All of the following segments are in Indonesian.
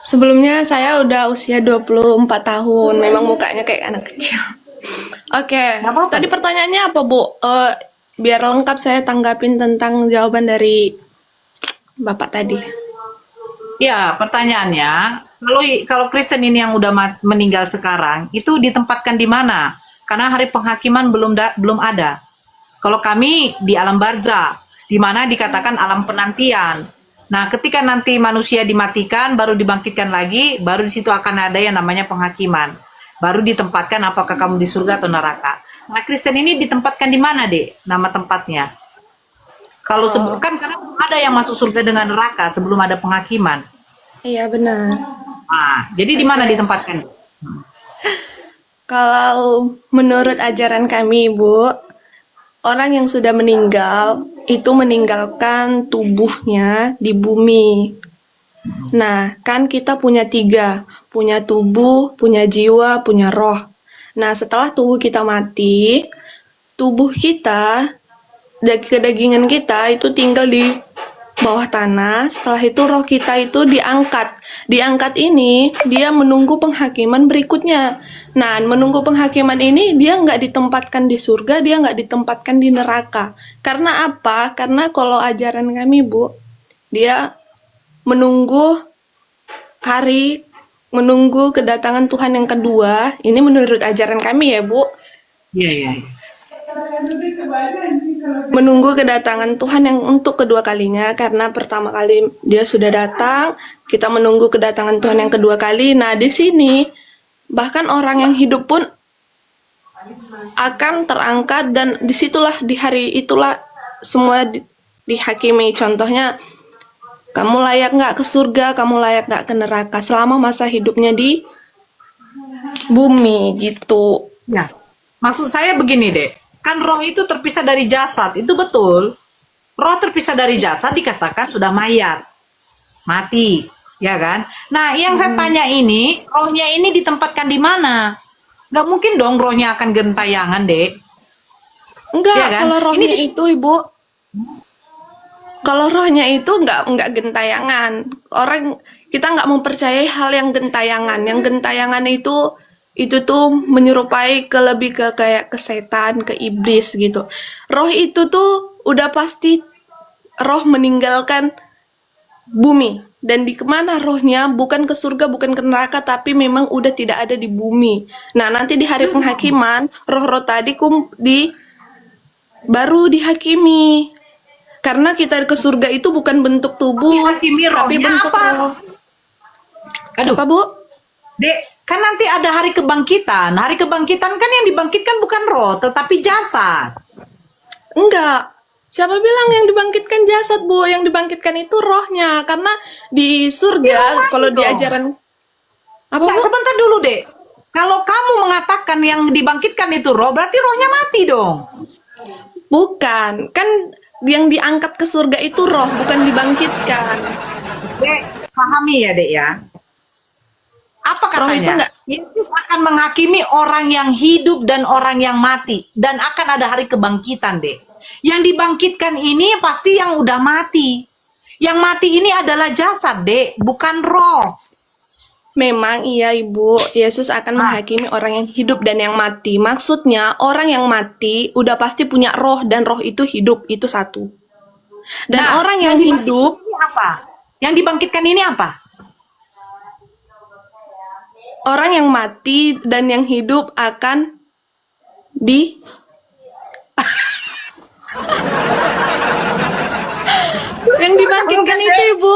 Sebelumnya saya udah usia 24 tahun, memang mukanya kayak anak kecil. Oke, Nggak apa-apa tadi deh. pertanyaannya apa, Bu? Biar lengkap saya tanggapin tentang jawaban dari Bapak tadi. Ya, pertanyaannya, kalau Kristen ini yang udah meninggal sekarang, itu ditempatkan di mana? Karena hari penghakiman belum ada. Kalau kami di alam barzah, di mana dikatakan alam penantian. Nah, ketika nanti manusia dimatikan, baru dibangkitkan lagi, baru di situ akan ada yang namanya penghakiman. Baru ditempatkan apakah kamu di surga atau neraka. Nah, Kristen ini ditempatkan di mana, Dek? Nama tempatnya. Kalau Oh, kan karena belum ada yang masuk surga dengan neraka sebelum ada penghakiman. iya benar. Ah, jadi di mana Oke. ditempatkan? Kalau menurut ajaran kami, Bu, orang yang sudah meninggal itu meninggalkan tubuhnya di bumi. Nah, kan kita punya tiga, punya tubuh, punya jiwa, punya roh. Nah, setelah tubuh kita mati, tubuh kita, kedagingan kita itu tinggal di bawah tanah. Setelah itu roh kita itu diangkat. Diangkat ini dia menunggu penghakiman berikutnya. Nah, menunggu penghakiman ini dia nggak ditempatkan di surga, dia nggak ditempatkan di neraka. Karena apa? Karena kalau ajaran kami, Bu, dia menunggu hari, menunggu kedatangan Tuhan yang kedua. Ini menurut ajaran kami ya, Bu. Iya, iya, iya. Menunggu kedatangan Tuhan yang untuk kedua kalinya, karena pertama kali dia sudah datang, kita menunggu kedatangan Tuhan yang kedua kali. Nah, di sini bahkan orang yang hidup pun akan terangkat, dan disitulah di hari itulah semua dihakimi. Contohnya, kamu layak nggak ke surga, kamu layak nggak ke neraka selama masa hidupnya di bumi gitu. Ya. Maksud saya begini, Dek. Kan roh itu terpisah dari jasad, itu betul. Roh terpisah dari jasad dikatakan sudah mayat, mati, ya kan? Nah, yang saya tanya ini, rohnya ini ditempatkan di mana? Gak mungkin dong rohnya akan gentayangan, Dek. Enggak, Ya kan? kalau Ini rohnya itu, Ibu, kalau rohnya itu nggak gentayangan. Orang kita nggak mempercayai hal yang gentayangan. Yang gentayangan itu tuh menyerupai lebih ke kayak ke setan, ke iblis gitu. Roh itu tuh udah pasti roh meninggalkan bumi. Dan di kemana rohnya? Bukan ke surga, bukan ke neraka, tapi memang udah tidak ada di bumi. Nah, nanti di hari terus penghakiman, roh-roh tadi baru dihakimi. Karena kita ke surga itu bukan bentuk tubuh, dihakimi tapi rohnya bentuk apa? roh. Aduh, Apa, Bu? Dek, kan nanti ada hari kebangkitan. Hari kebangkitan kan yang dibangkitkan bukan roh, tetapi jasad. Enggak. Siapa bilang yang dibangkitkan jasad, Bu? Yang dibangkitkan itu rohnya. Karena di Di roh surga, mati kalau di dong. ajaran... Apa, Nggak, Bu? sebentar dulu, Dek. Kalau kamu mengatakan yang dibangkitkan itu roh, berarti rohnya mati dong. Bukan. Kan yang diangkat ke surga itu roh, bukan dibangkitkan. Dek, pahami ya, Dek ya. Apa Roh itu katanya? enggak... Yesus akan menghakimi orang yang hidup dan orang yang mati. Dan akan ada hari kebangkitan, Dek. Yang dibangkitkan ini pasti yang udah mati. Yang mati ini adalah jasad, Dek, bukan roh. Memang iya, Ibu, Yesus akan Nah, menghakimi orang yang hidup dan yang mati. Maksudnya, orang yang mati udah pasti punya roh, dan roh itu hidup, itu satu. Dan nah, orang yang yang dibangkitkan hidup, ini apa? Yang dibangkitkan ini apa? orang yang mati dan yang hidup akan di... Yang dibangkitkan itu, Ibu.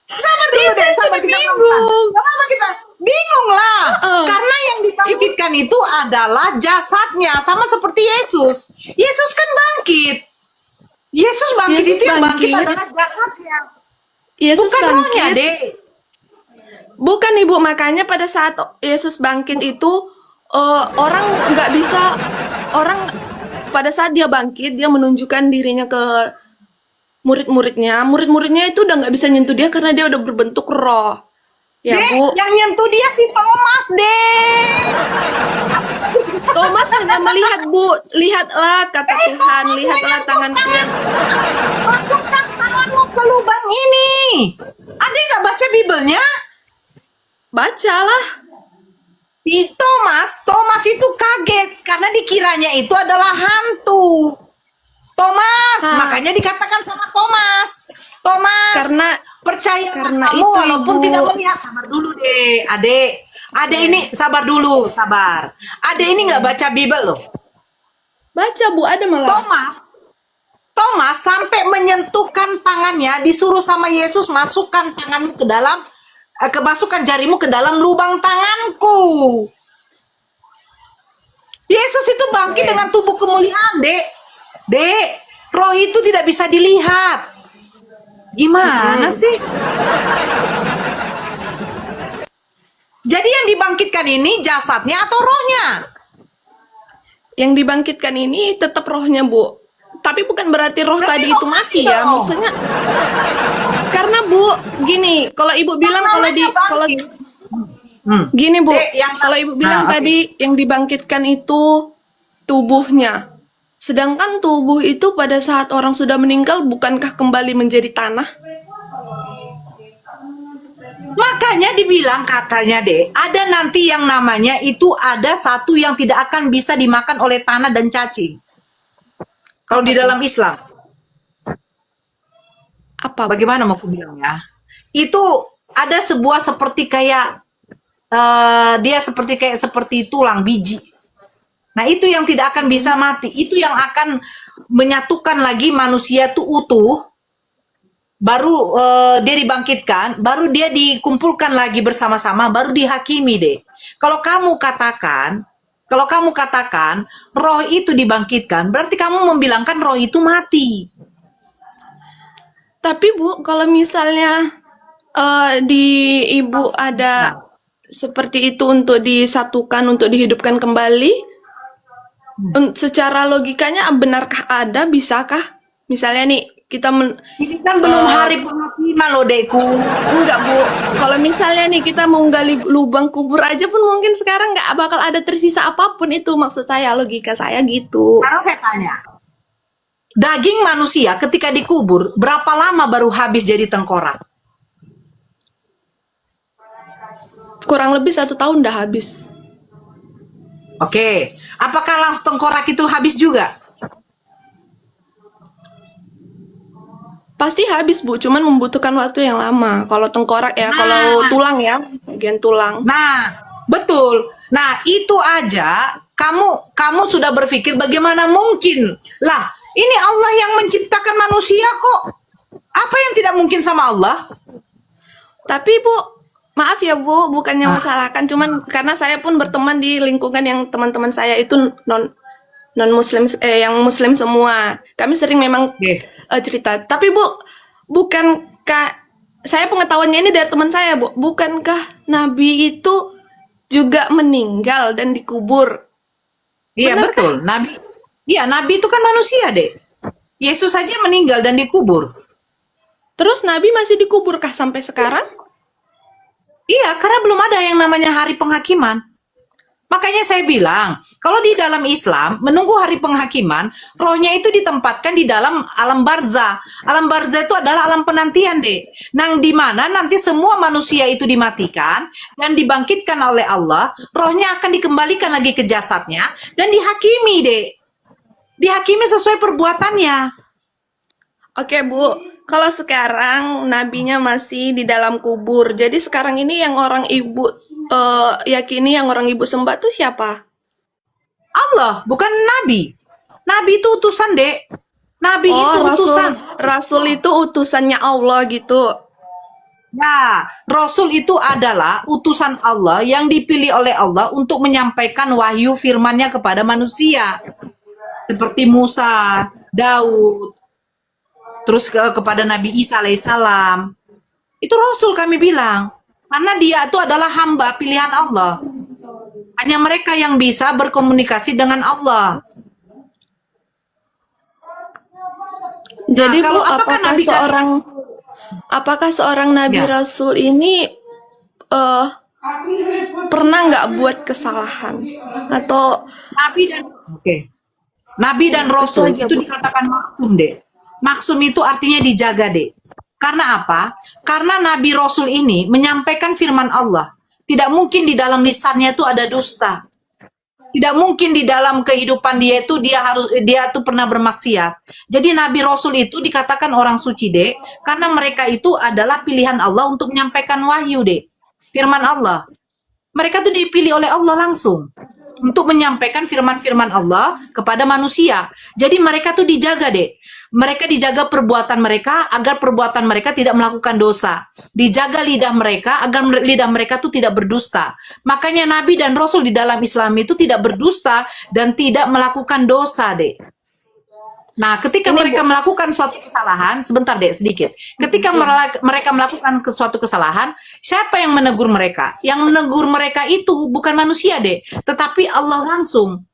Sabar Iya, dulu deh, saya sabar sudah kita pelan-pelan. bingung. Gak apa kita bingung lah. Heeh. Karena yang Ibu, dibangkitkan itu adalah jasadnya, sama seperti Yesus. Yesus kan bangkit. Yesus bangkit Yesus itu yang bangkit bangkit. adalah jasadnya, Yesus bukan rohnya, bangkit. Dek. Bukan, Ibu, makanya pada saat Yesus bangkit itu orang nggak bisa, orang pada saat dia bangkit dia menunjukkan dirinya ke murid-muridnya. Murid-muridnya itu udah nggak bisa nyentuh dia karena dia udah berbentuk roh. Ya, Dek, Bu. yang nyentuh dia si Thomas, Dek. Thomas hanya melihat, Bu. Lihatlah kata Tuhan, Thomas lihatlah tanganku menyentuhkan. yang... Masukkan tanganmu ke lubang ini. Adek nggak baca Bibelnya? Bacalah. Thomas itu kaget karena dikiranya itu adalah hantu. Thomas, Ah. makanya dikatakan sama Thomas. Thomas, Karena percaya karena kamu itu, walaupun Ibu. tidak melihat. Sabar dulu deh, adek. Adek ini sabar dulu, sabar. Adek ini nggak baca Bibel loh. Baca Bu, ada malah. Thomas sampai menyentuhkan tangannya, disuruh sama Yesus masukkan tanganmu ke dalam, masukkan jarimu ke dalam lubang tanganku. Yesus itu bangkit dengan tubuh kemuliaan, Dek. Dek, roh itu tidak bisa dilihat. Gimana sih? Jadi yang dibangkitkan ini jasadnya atau rohnya? Yang dibangkitkan ini tetap rohnya, Bu. Tapi bukan berarti roh Berarti tadi roh itu mati mati ya, dong. maksudnya. Karena Bu, gini, kalau Ibu bilang kalau bangkit. gini Bu, Dek, yang- kalau Ibu bilang Nah, oke. tadi yang dibangkitkan itu tubuhnya. Sedangkan tubuh itu pada saat orang sudah meninggal bukankah kembali menjadi tanah? Makanya dibilang katanya deh, ada nanti yang namanya itu ada satu yang tidak akan bisa dimakan oleh tanah dan cacing. Kalau di dalam Islam, Apa? Bu? bagaimana mau aku bilangnya? Itu ada sebuah seperti kayak dia seperti tulang biji. Nah, itu yang tidak akan bisa mati. Itu yang akan menyatukan lagi manusia tuh utuh. Baru dia dibangkitkan, baru dia dikumpulkan lagi bersama-sama, baru dihakimi deh. Kalau kamu katakan roh itu dibangkitkan, berarti kamu membilangkan roh itu mati. Tapi Bu, kalau misalnya di Ibu ada seperti itu untuk disatukan, untuk dihidupkan kembali, secara logikanya benarkah ada, bisakah? Misalnya nih, kita Ini kan belum hari penghakiman loh, Dekku. enggak Bu, kalau misalnya nih kita mau gali lubang kubur aja pun mungkin sekarang nggak bakal ada tersisa apapun, itu maksud saya, logika saya gitu. Sekarang saya tanya, daging manusia ketika dikubur, berapa lama baru habis jadi tengkorak? Kurang lebih 1 tahun dah habis. Oke, apakah langsung tengkorak itu habis juga? Pasti habis Bu, cuman membutuhkan waktu yang lama. Kalau tengkorak ya, kalau tulang ya, bagian tulang. Nah, betul. Nah, itu aja kamu sudah berpikir bagaimana mungkin? Lah, ini Allah yang menciptakan manusia kok. Apa yang tidak mungkin sama Allah? Tapi Bu, maaf ya Bu, bukannya masalahkan, cuman karena saya pun berteman di lingkungan yang teman-teman saya itu non muslim, yang muslim semua. Kami sering memang Oke. cerita. Tapi Bu, bukankah saya pengetahuannya ini dari teman saya, Bu, bukankah Nabi itu juga meninggal dan dikubur? Iya, Benar betul. Nabi itu kan manusia, Dek. Yesus saja meninggal dan dikubur. Terus Nabi masih dikuburkah sampai sekarang? Iya, karena belum ada yang namanya hari penghakiman. Makanya saya bilang, kalau di dalam Islam, menunggu hari penghakiman, rohnya itu ditempatkan di dalam alam barzah. Alam barzah itu adalah alam penantian, deh. Nang di mana nanti semua manusia itu dimatikan dan dibangkitkan oleh Allah, rohnya akan dikembalikan lagi ke jasadnya dan dihakimi, deh. Dihakimi sesuai perbuatannya. Oke Bu, kalau sekarang nabinya masih di dalam kubur, jadi sekarang ini yang orang Ibu yakini, yang orang Ibu sembah tuh siapa? Allah, bukan Nabi. Nabi itu utusan, dek. Nabi Oh, itu utusan. Rasul itu utusannya Allah gitu. Nah, Rasul itu adalah utusan Allah yang dipilih oleh Allah untuk menyampaikan wahyu firman-Nya kepada manusia. Seperti Musa, Daud, terus kepada Nabi Isa alaihissalam. Itu Rasul kami bilang. Karena dia itu adalah hamba pilihan Allah. Hanya mereka yang bisa berkomunikasi dengan Allah. Jadi kalau Bu, apakah Nabi apakah seorang Nabi Ya. Rasul ini pernah nggak buat kesalahan atau Nabi dan Rasul aja, itu Bu. dikatakan maksum, dek. Maksum itu artinya dijaga, dek. Karena apa? Karena Nabi Rasul ini menyampaikan firman Allah. Tidak mungkin di dalam lisannya itu ada dusta. Tidak mungkin di dalam kehidupan dia itu dia tuh pernah bermaksiat. Jadi Nabi Rasul itu dikatakan orang suci, Dek, karena mereka itu adalah pilihan Allah untuk menyampaikan wahyu, Dek. Firman Allah. Mereka tuh dipilih oleh Allah langsung untuk menyampaikan firman-firman Allah kepada manusia. Jadi mereka tuh dijaga, Dek. Mereka dijaga perbuatan mereka agar perbuatan mereka tidak melakukan dosa. Dijaga lidah mereka agar lidah mereka tuh tidak berdusta. Makanya Nabi dan Rasul di dalam Islam itu tidak berdusta dan tidak melakukan dosa, Dek. Nah, ketika Ini mereka Bu, melakukan suatu kesalahan, sebentar Dek, sedikit. Ketika mereka melakukan suatu kesalahan, siapa yang menegur mereka? Yang menegur mereka itu bukan manusia, Dek, tetapi Allah langsung.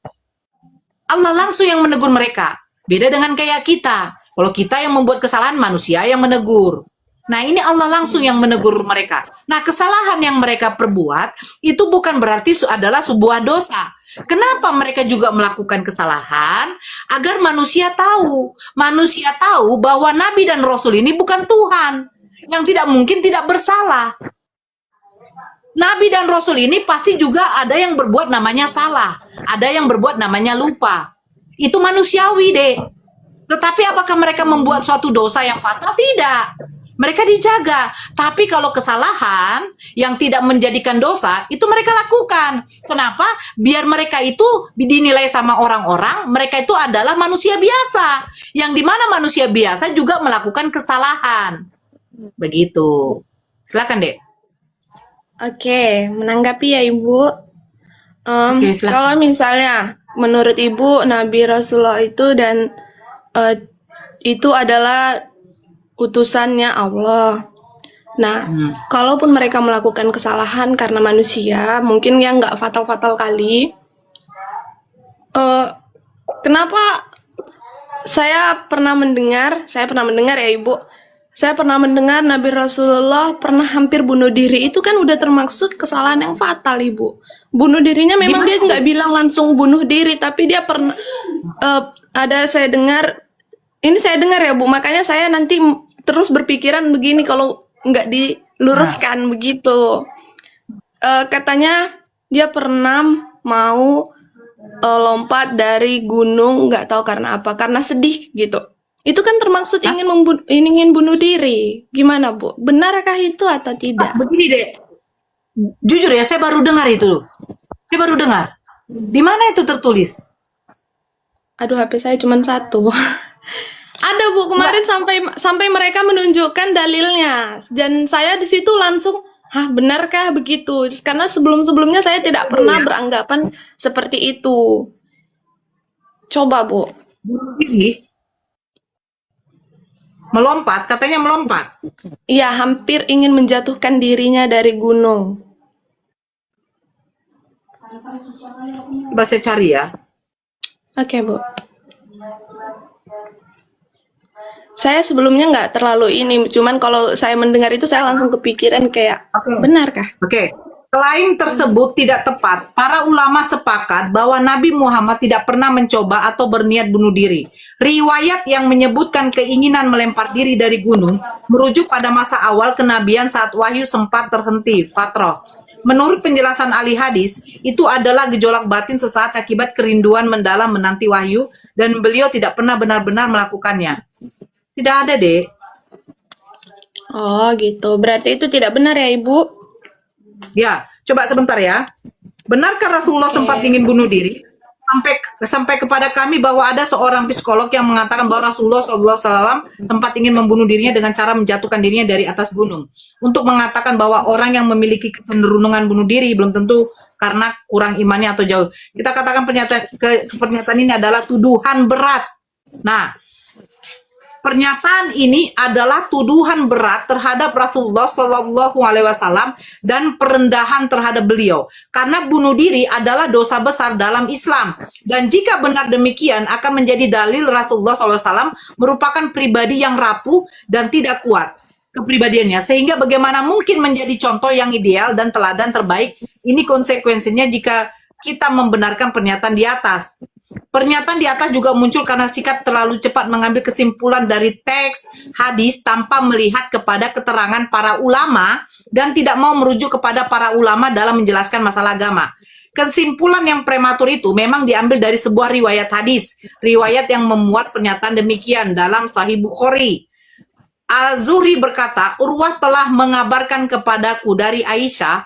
Allah langsung yang menegur mereka. Beda dengan kayak kita. Kalau kita yang membuat kesalahan, manusia yang menegur. Nah, ini Allah langsung yang menegur mereka. Nah, kesalahan yang mereka perbuat itu bukan berarti adalah sebuah dosa. Kenapa mereka juga melakukan kesalahan? Agar manusia tahu. Manusia tahu bahwa Nabi dan Rasul ini bukan Tuhan. Yang tidak mungkin tidak bersalah. Nabi dan Rasul ini pasti juga ada yang berbuat namanya salah. Ada yang berbuat namanya lupa. Itu manusiawi, Dek. Tetapi apakah mereka membuat suatu dosa yang fatal? Tidak. Mereka dijaga. Tapi kalau kesalahan yang tidak menjadikan dosa, itu mereka lakukan. Kenapa? Biar mereka itu dinilai sama orang-orang, mereka itu adalah manusia biasa. Yang dimana manusia biasa juga melakukan kesalahan. Begitu. Silakan, Dek. oke, menanggapi ya Ibu. Oke, silakan. Kalau misalnya menurut Ibu Nabi Rasulullah itu dan itu adalah utusannya Allah. Nah, kalaupun mereka melakukan kesalahan karena manusia, mungkin yang nggak fatal-fatal kali. Kenapa saya pernah mendengar ya Ibu, saya pernah mendengar Nabi Rasulullah pernah hampir bunuh diri. Itu kan udah termaksud kesalahan yang fatal, Ibu. Bunuh dirinya memang dia nggak bilang langsung bunuh diri, tapi dia pernah ada saya dengar, ini saya dengar ya Bu, makanya saya nanti terus berpikiran begini kalau nggak diluruskan begitu. Katanya dia pernah mau lompat dari gunung, nggak tahu karena apa, karena sedih gitu. Itu kan termaksud ingin bunuh diri. Gimana Bu? Benarkah itu atau tidak? Begini, Dek. Jujur ya, saya baru dengar itu. Saya baru dengar. Di mana itu tertulis? Aduh, HP saya cuma satu. Ada Bu, kemarin sampai mereka menunjukkan dalilnya. Dan saya di situ langsung, hah benarkah begitu? Karena sebelum-sebelumnya saya tidak pernah beranggapan seperti itu. Coba Bu. Bunuh diri? Melompat, katanya melompat. Iya, hampir ingin menjatuhkan dirinya dari gunung. Coba saya cari ya. Oke, Bu. Saya sebelumnya nggak terlalu ini, cuman kalau saya mendengar itu saya langsung kepikiran kayak, benarkah? Oke. Klaim tersebut tidak tepat. Para ulama sepakat bahwa Nabi Muhammad tidak pernah mencoba atau berniat bunuh diri. Riwayat yang menyebutkan keinginan melempar diri dari gunung merujuk pada masa awal kenabian saat wahyu sempat terhenti, fatrah. Menurut penjelasan ahli hadis, itu adalah gejolak batin sesaat akibat kerinduan mendalam menanti wahyu dan beliau tidak pernah benar-benar melakukannya. Tidak ada, Dek. Oh, gitu. Berarti itu tidak benar ya, Ibu? Ya, coba sebentar ya. Benarkah Rasulullah sempat ingin bunuh diri? Sampai kepada kami bahwa ada seorang psikolog yang mengatakan bahwa Rasulullah SAW sempat ingin membunuh dirinya dengan cara menjatuhkan dirinya dari atas gunung. Untuk mengatakan bahwa orang yang memiliki kecenderungan bunuh diri belum tentu karena kurang imannya atau jauh. Kita katakan pernyataan ini adalah tuduhan berat. Nah, pernyataan ini adalah tuduhan berat terhadap Rasulullah Shallallahu Alaihi Wasallam dan perendahan terhadap beliau. Karena bunuh diri adalah dosa besar dalam Islam. Dan jika benar demikian akan menjadi dalil Rasulullah SAW merupakan pribadi yang rapuh dan tidak kuat kepribadiannya. Sehingga bagaimana mungkin menjadi contoh yang ideal dan teladan terbaik. Ini konsekuensinya jika kita membenarkan pernyataan di atas. Pernyataan di atas juga muncul karena sikap terlalu cepat mengambil kesimpulan dari teks hadis tanpa melihat kepada keterangan para ulama dan tidak mau merujuk kepada para ulama dalam menjelaskan masalah agama. Kesimpulan yang prematur itu memang diambil dari sebuah riwayat hadis, riwayat yang memuat pernyataan demikian dalam Sahih Bukhari. Az-Zuhri berkata, Urwah telah mengabarkan kepadaku dari Aisyah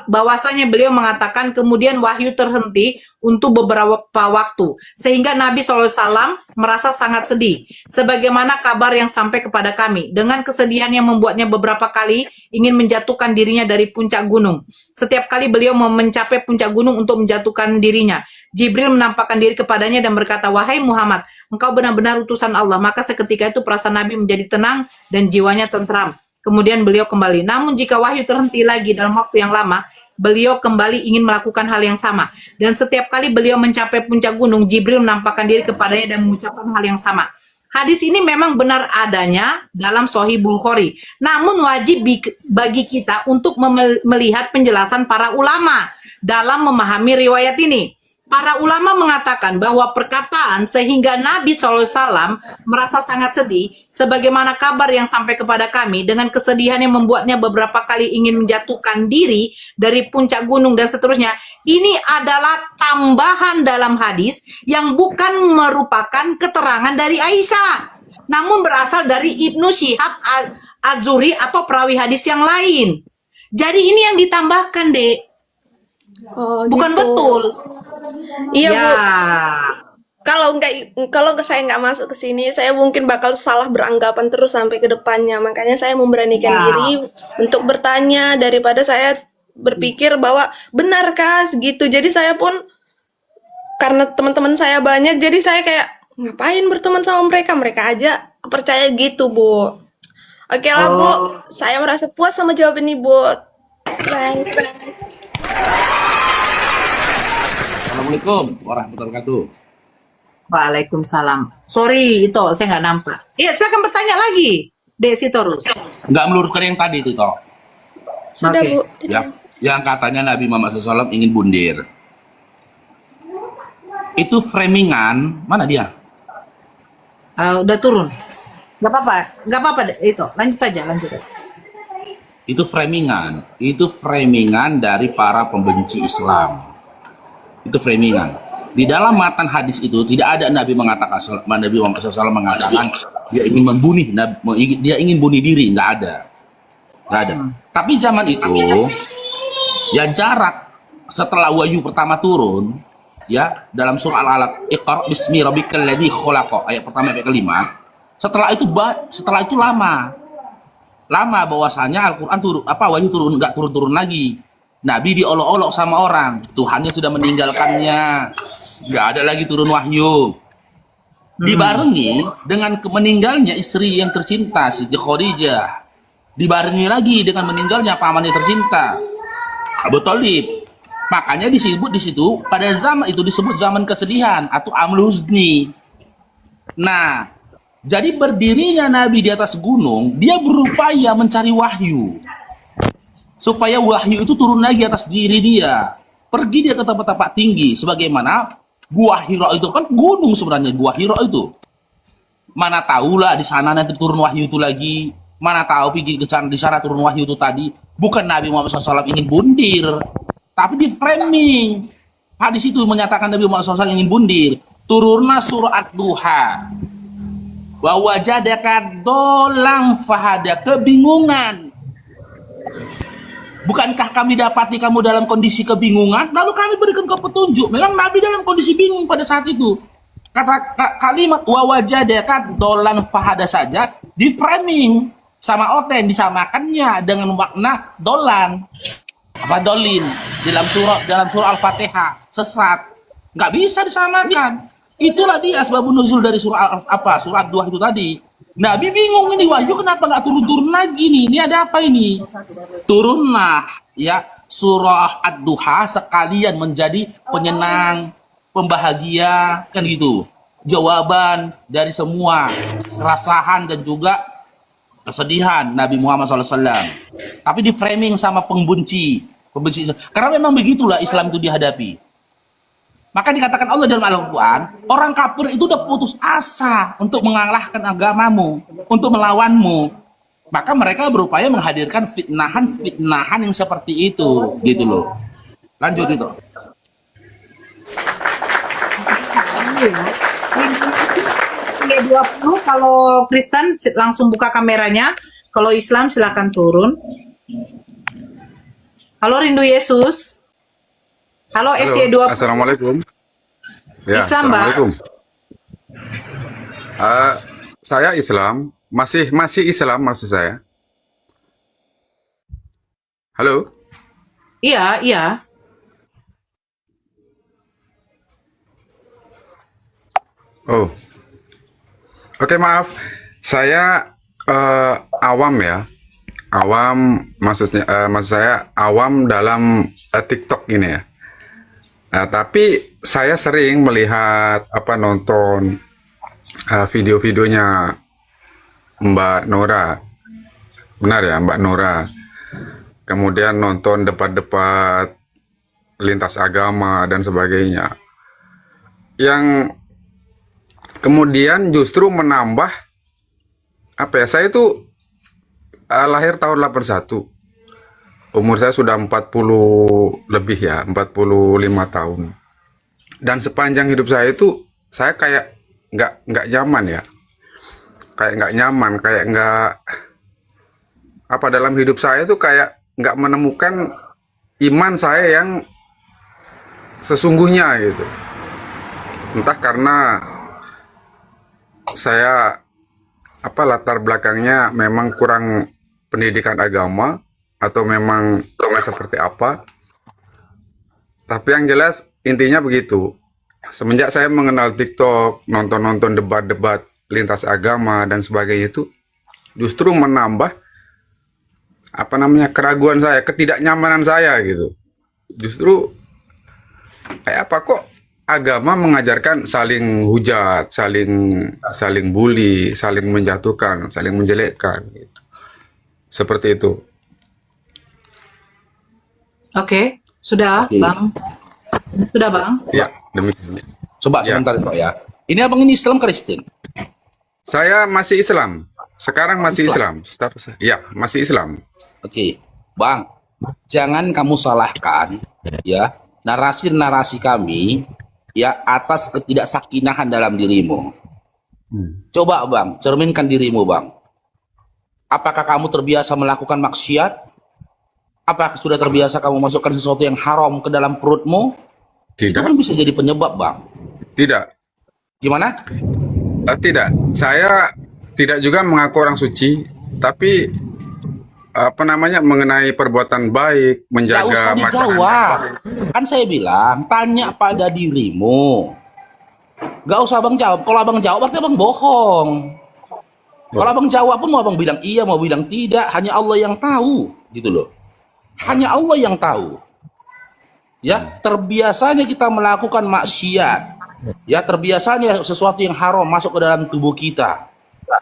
bahwasanya beliau mengatakan kemudian wahyu terhenti untuk beberapa waktu sehingga Nabi SAW merasa sangat sedih sebagaimana kabar yang sampai kepada kami dengan kesedihan yang membuatnya beberapa kali ingin menjatuhkan dirinya dari puncak gunung. Setiap kali beliau mau mencapai puncak gunung untuk menjatuhkan dirinya, Jibril menampakkan diri kepadanya dan berkata, wahai Muhammad, engkau benar-benar utusan Allah. Maka seketika itu perasaan Nabi menjadi tenang dan jiwanya tentram. Kemudian beliau kembali. Namun jika wahyu terhenti lagi dalam waktu yang lama, beliau kembali ingin melakukan hal yang sama. Dan setiap kali beliau mencapai puncak gunung, Jibril menampakkan diri kepadanya dan mengucapkan hal yang sama. Hadis ini memang benar adanya dalam Sahih Bukhari. Namun wajib bagi kita untuk melihat penjelasan para ulama dalam memahami riwayat ini. Para ulama mengatakan bahwa perkataan sehingga Nabi SAW merasa sangat sedih sebagaimana kabar yang sampai kepada kami dengan kesedihan yang membuatnya beberapa kali ingin menjatuhkan diri dari puncak gunung dan seterusnya. Ini adalah tambahan dalam hadis yang bukan merupakan keterangan dari Aisyah, namun berasal dari Ibnu Syihab Az-Zuhri atau perawi hadis yang lain. Jadi ini yang ditambahkan, Dek. Oh, Bukan gitu. betul. Iya, Ya. Bu. Kalau saya nggak masuk ke sini, saya mungkin bakal salah beranggapan terus sampai ke depannya. Makanya saya memberanikan Ya. diri untuk bertanya daripada saya berpikir bahwa benarkah segitu. Jadi saya pun karena teman-teman saya banyak, jadi saya kayak ngapain berteman sama mereka? Mereka aja kepercaya gitu, Bu. Oke lah, Bu. Oh. Saya merasa puas sama jawaban ini, Bu. Thanks. Assalamualaikum warahmatullahi wabarakatuh. Waalaikumsalam. Sorry, itu saya nggak nampak. Iya, silakan bertanya lagi, Desi Torus. Nggak meluruskan yang tadi itu toh. Sudah, Oke. Bu. Yang katanya Nabi Muhammad SAW ingin bundir. Itu framingan, mana dia? Udah turun. Nggak apa-apa, nggak apa-apa. Itu lanjut aja. Itu framingan dari para pembenci Islam. Itu framingan. Di dalam matan hadis itu tidak ada Nabi Muhammad SAW mengatakan dia ingin membunuh, dia ingin bunuh diri, nggak ada. Tapi zaman itu ya jarak setelah wahyu pertama turun, ya dalam surah Al-Alaq, Iqra bismi rabbikal ladzi khalaq, ayat pertama sampai kelima. Setelah itu lama bahwasanya Al-Qur'an wahyu turun, nggak turun lagi. Nabi diolok-olok sama orang, Tuhannya sudah meninggalkannya, nggak ada lagi turun wahyu. Dibarengi dengan meninggalnya istri yang tercinta Siti Khadijah, dibarengi lagi dengan meninggalnya pamannya tercinta Abu Thalib. Makanya disebut di situ pada zaman itu disebut zaman kesedihan atau amul huzni. Nah, jadi berdirinya Nabi di atas gunung, dia berupaya mencari wahyu supaya wahyu itu turun lagi atas diri dia. Pergi dia ke tempat-tempat tinggi, sebagaimana Gua Hira itu kan gunung sebenarnya. Gua Hira itu mana tahulah di sana nanti turun wahyu itu lagi. Mana tahu pergi ke sana di sana turun wahyu itu tadi. Bukan Nabi Muhammad SAW ingin bundir, tapi di framing hadis itu menyatakan Nabi Muhammad SAW ingin bundir. Turunlah surah Ad-Duha. Wa wajadaka dolang fahada, kebingungan. Bukankah kami dapati kamu dalam kondisi kebingungan, lalu kami berikan kau petunjuk. Memang Nabi dalam kondisi bingung pada saat itu. Kalimat wa wajadaka dolan fahada saja di framing sama Oten, disamakannya dengan makna dolan apa dolin dalam surah Al-Fatihah, sesat. Nggak bisa disamakan. Itulah dia asbabun nuzul dari surah Ad-Duha itu tadi. Nabi bingung, ini wahyu kenapa nggak turun-turun lagi nih? Ini ada apa ini? Turunlah ya surah Ad-Duha sekalian menjadi penyenang, pembahagia, kan gitu. Jawaban dari semua keresahan dan juga kesedihan Nabi Muhammad SAW. Tapi di framing sama pembenci. Karena memang begitulah Islam itu dihadapi. Maka dikatakan Allah dalam Al-Quran, orang kafir itu udah putus asa untuk mengalahkan agamamu, untuk melawanmu. Maka mereka berupaya menghadirkan fitnahan yang seperti itu, gitu loh. Lanjut itu. G20 kalau Kristen langsung buka kameranya, kalau Islam silakan turun. Halo Rindu Yesus. Halo Halo, SY20. Assalamualaikum. Ya, Islam, Mbak. Assalamualaikum. Saya Islam, masih Islam maksud saya. Halo, Iya, iya. oh, oke maaf, saya awam ya, awam maksud saya awam dalam TikTok ini ya. Tapi saya sering melihat nonton video-videonya Mbak Nora, benar ya Mbak Nora. Kemudian nonton debat-debat lintas agama dan sebagainya, yang kemudian justru menambah saya itu lahir tahun 81. Umur saya sudah 40 lebih ya, 45 tahun. Dan sepanjang hidup saya itu, saya kayak nggak nyaman ya. Kayak nggak nyaman, kayak nggak, dalam hidup saya itu kayak nggak menemukan iman saya yang sesungguhnya gitu. Entah karena saya, latar belakangnya memang kurang pendidikan agama, atau memang seperti apa. Tapi yang jelas intinya begitu. Semenjak saya mengenal TikTok, nonton-nonton debat-debat lintas agama dan sebagainya, itu justru menambah keraguan saya, ketidaknyamanan saya gitu. Justru kayak kok agama mengajarkan saling hujat, saling bully, saling menjatuhkan, saling menjelekkan gitu. Seperti itu. Oke, sudah, Oke. Bang. Sudah, Bang. Ya, demikian. Coba Ya. sebentar Pak ya. Ini abang ini Islam Kristen? Saya masih Islam. Sekarang masih Islam. Islam. Status saya. Ya, masih Islam. Oke, Bang, jangan kamu salahkan ya narasi-narasi kami ya atas ketidaksakinahan dalam dirimu. Coba Bang, cerminkan dirimu Bang. Apakah kamu terbiasa melakukan maksiat? Apakah sudah terbiasa kamu masukkan sesuatu yang haram ke dalam perutmu? Itu Tidak, kan bisa jadi penyebab Bang. tidak. Gimana? Tidak. Saya tidak juga mengaku orang suci, tapi mengenai perbuatan baik, Gak menjaga usah makanan. dijawab. Kan saya bilang, tanya pada dirimu. Gak usah abang jawab. Kalau abang jawab berarti abang bohong. Kalau abang jawab pun mau abang bilang iya, mau bilang tidak, hanya Allah yang tahu, gitu loh. Hanya Allah yang tahu. Ya, terbiasanya kita melakukan maksiat. Ya, terbiasanya sesuatu yang haram masuk ke dalam tubuh kita.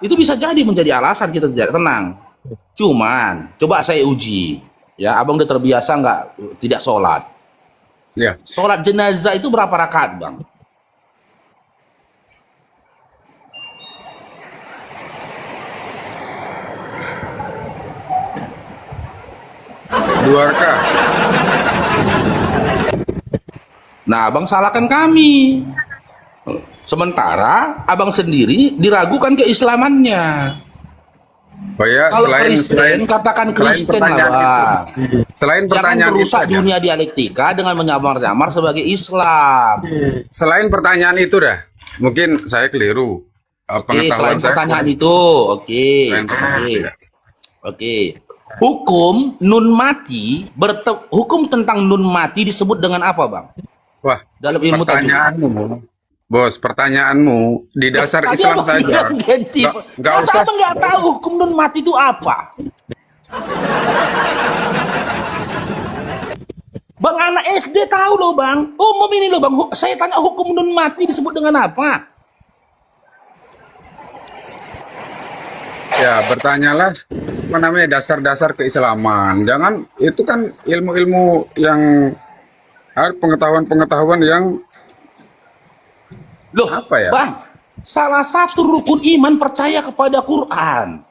Itu bisa jadi menjadi alasan kita tidak tenang. Cuman, coba saya uji. Ya, abang udah terbiasa nggak tidak sholat? Ya, Sholat jenazah itu berapa rakaat, Bang? dua rakaat. Nah, abang salahkan kami. Sementara abang sendiri diragukan keislamannya. Oh ya, Kalau Kristen, katakan Kristen lah, Bang. Selain Jangan pertanyaan itu merusak aja. dunia dialektika dengan menyamar-nyamar sebagai Islam. Selain pertanyaan itu dah, mungkin saya keliru. Oke, selain Pengetahuan saya pertanyaan kurang. itu, oke, Selain pertanyaan oke, itu, ya. oke. Hukum nun mati, hukum tentang nun mati disebut dengan apa, Bang? Wah, Dalam ilmu tajwid. pertanyaanmu, bos, pertanyaanmu di dasar Tadi Islam abang saja. bilang ganti. Nggak Masa usah. abang nggak tahu hukum nun mati itu apa? Bang, anak SD tahu loh, Bang. Umum ini loh, Bang. Saya tanya hukum nun mati disebut dengan apa? Ya, bertanyalah dasar-dasar keislaman. Jangan, itu kan ilmu-ilmu yang pengetahuan-pengetahuan yang Loh, Apa ya? Bang, salah satu rukun iman percaya kepada Quran.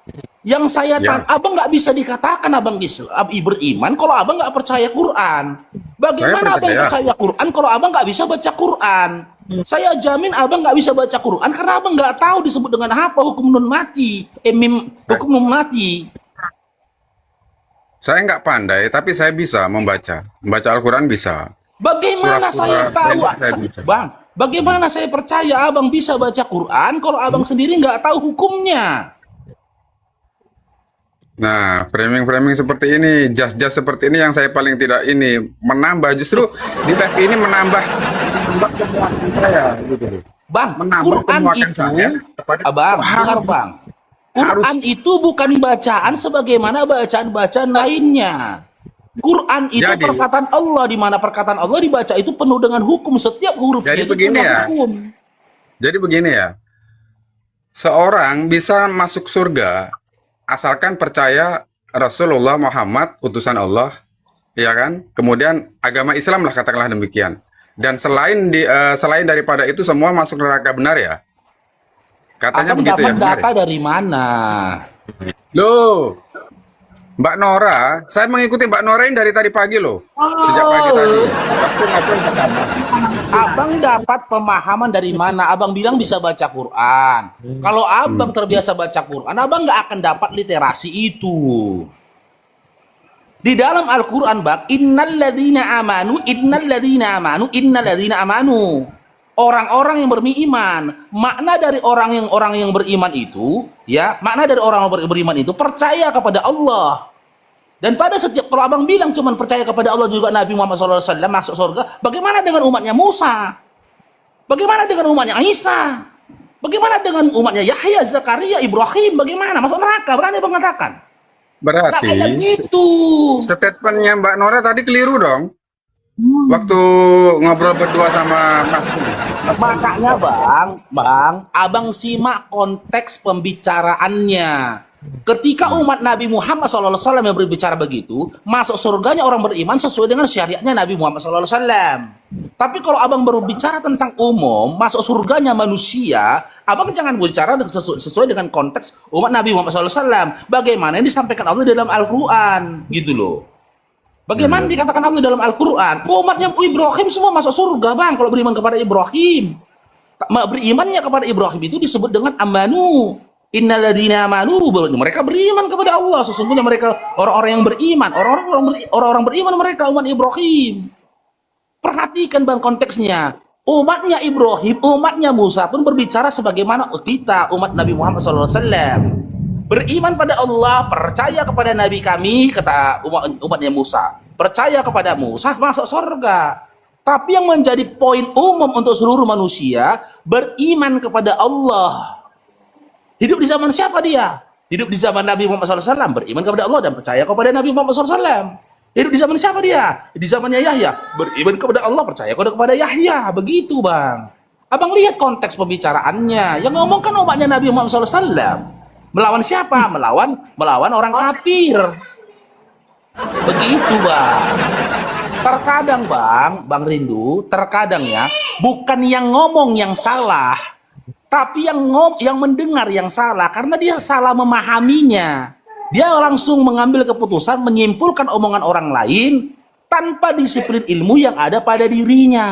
Yang saya Ya. tanya, abang nggak bisa dikatakan abang Islam beriman kalau abang nggak percaya Quran. Bagaimana Saya abang percaya. percaya Quran kalau abang nggak bisa baca Quran? Saya jamin abang nggak bisa baca Quran karena abang nggak tahu disebut dengan apa hukum nun mati, hukum nun mati. Saya nggak pandai, tapi saya bisa membaca. Membaca Al-Quran bisa. Bagaimana saya Surah-surah tahu, pendek saya bisa. Bang? Bagaimana saya percaya abang bisa baca Quran kalau abang sendiri nggak tahu hukumnya? Nah, framing-framing seperti ini, jas-jas seperti ini yang saya paling tidak ini menambah, justru di live ini menambah kepuasan saya gitu. Bang, Menambah Quran penguatan itu, saya kepada abang, dengar bang. Quran itu bukan bacaan sebagaimana bacaan-bacaan lainnya. Quran itu Jadi- perkataan Allah, di mana perkataan Allah dibaca itu penuh dengan hukum, setiap hurufnya Jadi itu begini penuh ya. hukum. Jadi begini ya, seorang bisa masuk surga asalkan percaya Rasulullah Muhammad utusan Allah, ya kan? Kemudian agama Islam lah katakanlah demikian. Dan selain daripada itu semua masuk neraka, benar ya? Katanya Abang begitu dapat ya, benar data ya? dari mana? Loh, Mbak Nora, saya mengikuti Mbak Nora ini dari tadi pagi loh. Sejak pagi tadi. Waktu ngobrol pertama. Abang dapat pemahaman dari mana? Abang bilang bisa baca Quran. Kalau abang terbiasa baca Quran, abang nggak akan dapat literasi itu. Di dalam Al-Quran, Bang, innalladzina amanu, innalladzina amanu, innalladzina amanu. Orang-orang yang beriman. Makna dari orang yang beriman itu, ya, makna dari orang yang beriman itu percaya kepada Allah. Dan pada setiap, kalau abang bilang cuman percaya kepada Allah juga Nabi Muhammad SAW masuk surga, bagaimana dengan umatnya Musa? Bagaimana dengan umatnya Isa? Bagaimana dengan umatnya Yahya, Zakaria, Ibrahim? Bagaimana? Masuk neraka, berani abang mengatakan? Nggak kayak Berarti gitu. statementnya Mbak Nora tadi keliru dong. Waktu ngobrol berdua sama Mas. Makanya bang, abang simak konteks pembicaraannya. Ketika umat Nabi Muhammad SAW yang berbicara begitu, masuk surganya orang beriman sesuai dengan syariatnya Nabi Muhammad SAW. Tapi kalau abang berbicara tentang umum, masuk surganya manusia, abang jangan berbicara sesuai dengan konteks umat Nabi Muhammad SAW. Bagaimana yang disampaikan Allah dalam Al-Quran, gitu loh. Bagaimana dikatakan Allah dalam Al-Quran? Umatnya Ibrahim semua masuk surga, bang, kalau beriman kepada Ibrahim. Berimannya kepada Ibrahim itu disebut dengan amanu. Innalladzina amanu, mereka beriman kepada Allah. Sesungguhnya mereka orang-orang yang beriman, orang-orang beriman mereka umat Ibrahim. Perhatikan bang konteksnya. Umatnya Ibrahim, umatnya Musa pun berbicara sebagaimana kita umat Nabi Muhammad SAW. Beriman pada Allah, percaya kepada Nabi kami, kata umatnya Musa. Percaya kepada Musa, masuk surga. Tapi yang menjadi poin umum untuk seluruh manusia, beriman kepada Allah. Hidup di zaman siapa dia? Hidup di zaman Nabi Muhammad SAW, beriman kepada Allah dan percaya kepada Nabi Muhammad SAW. Hidup di zaman siapa dia? Di zamannya Yahya, beriman kepada Allah, percaya kepada Yahya. Begitu bang. Abang lihat konteks pembicaraannya. Yang ngomong kan umatnya Nabi Muhammad SAW. Melawan siapa? Melawan orang kafir. Begitu bang. Terkadang bang Rindu, terkadang ya, bukan yang ngomong yang salah, tapi yang mendengar yang salah, karena dia salah memahaminya. Dia langsung mengambil keputusan, menyimpulkan omongan orang lain tanpa disiplin ilmu yang ada pada dirinya.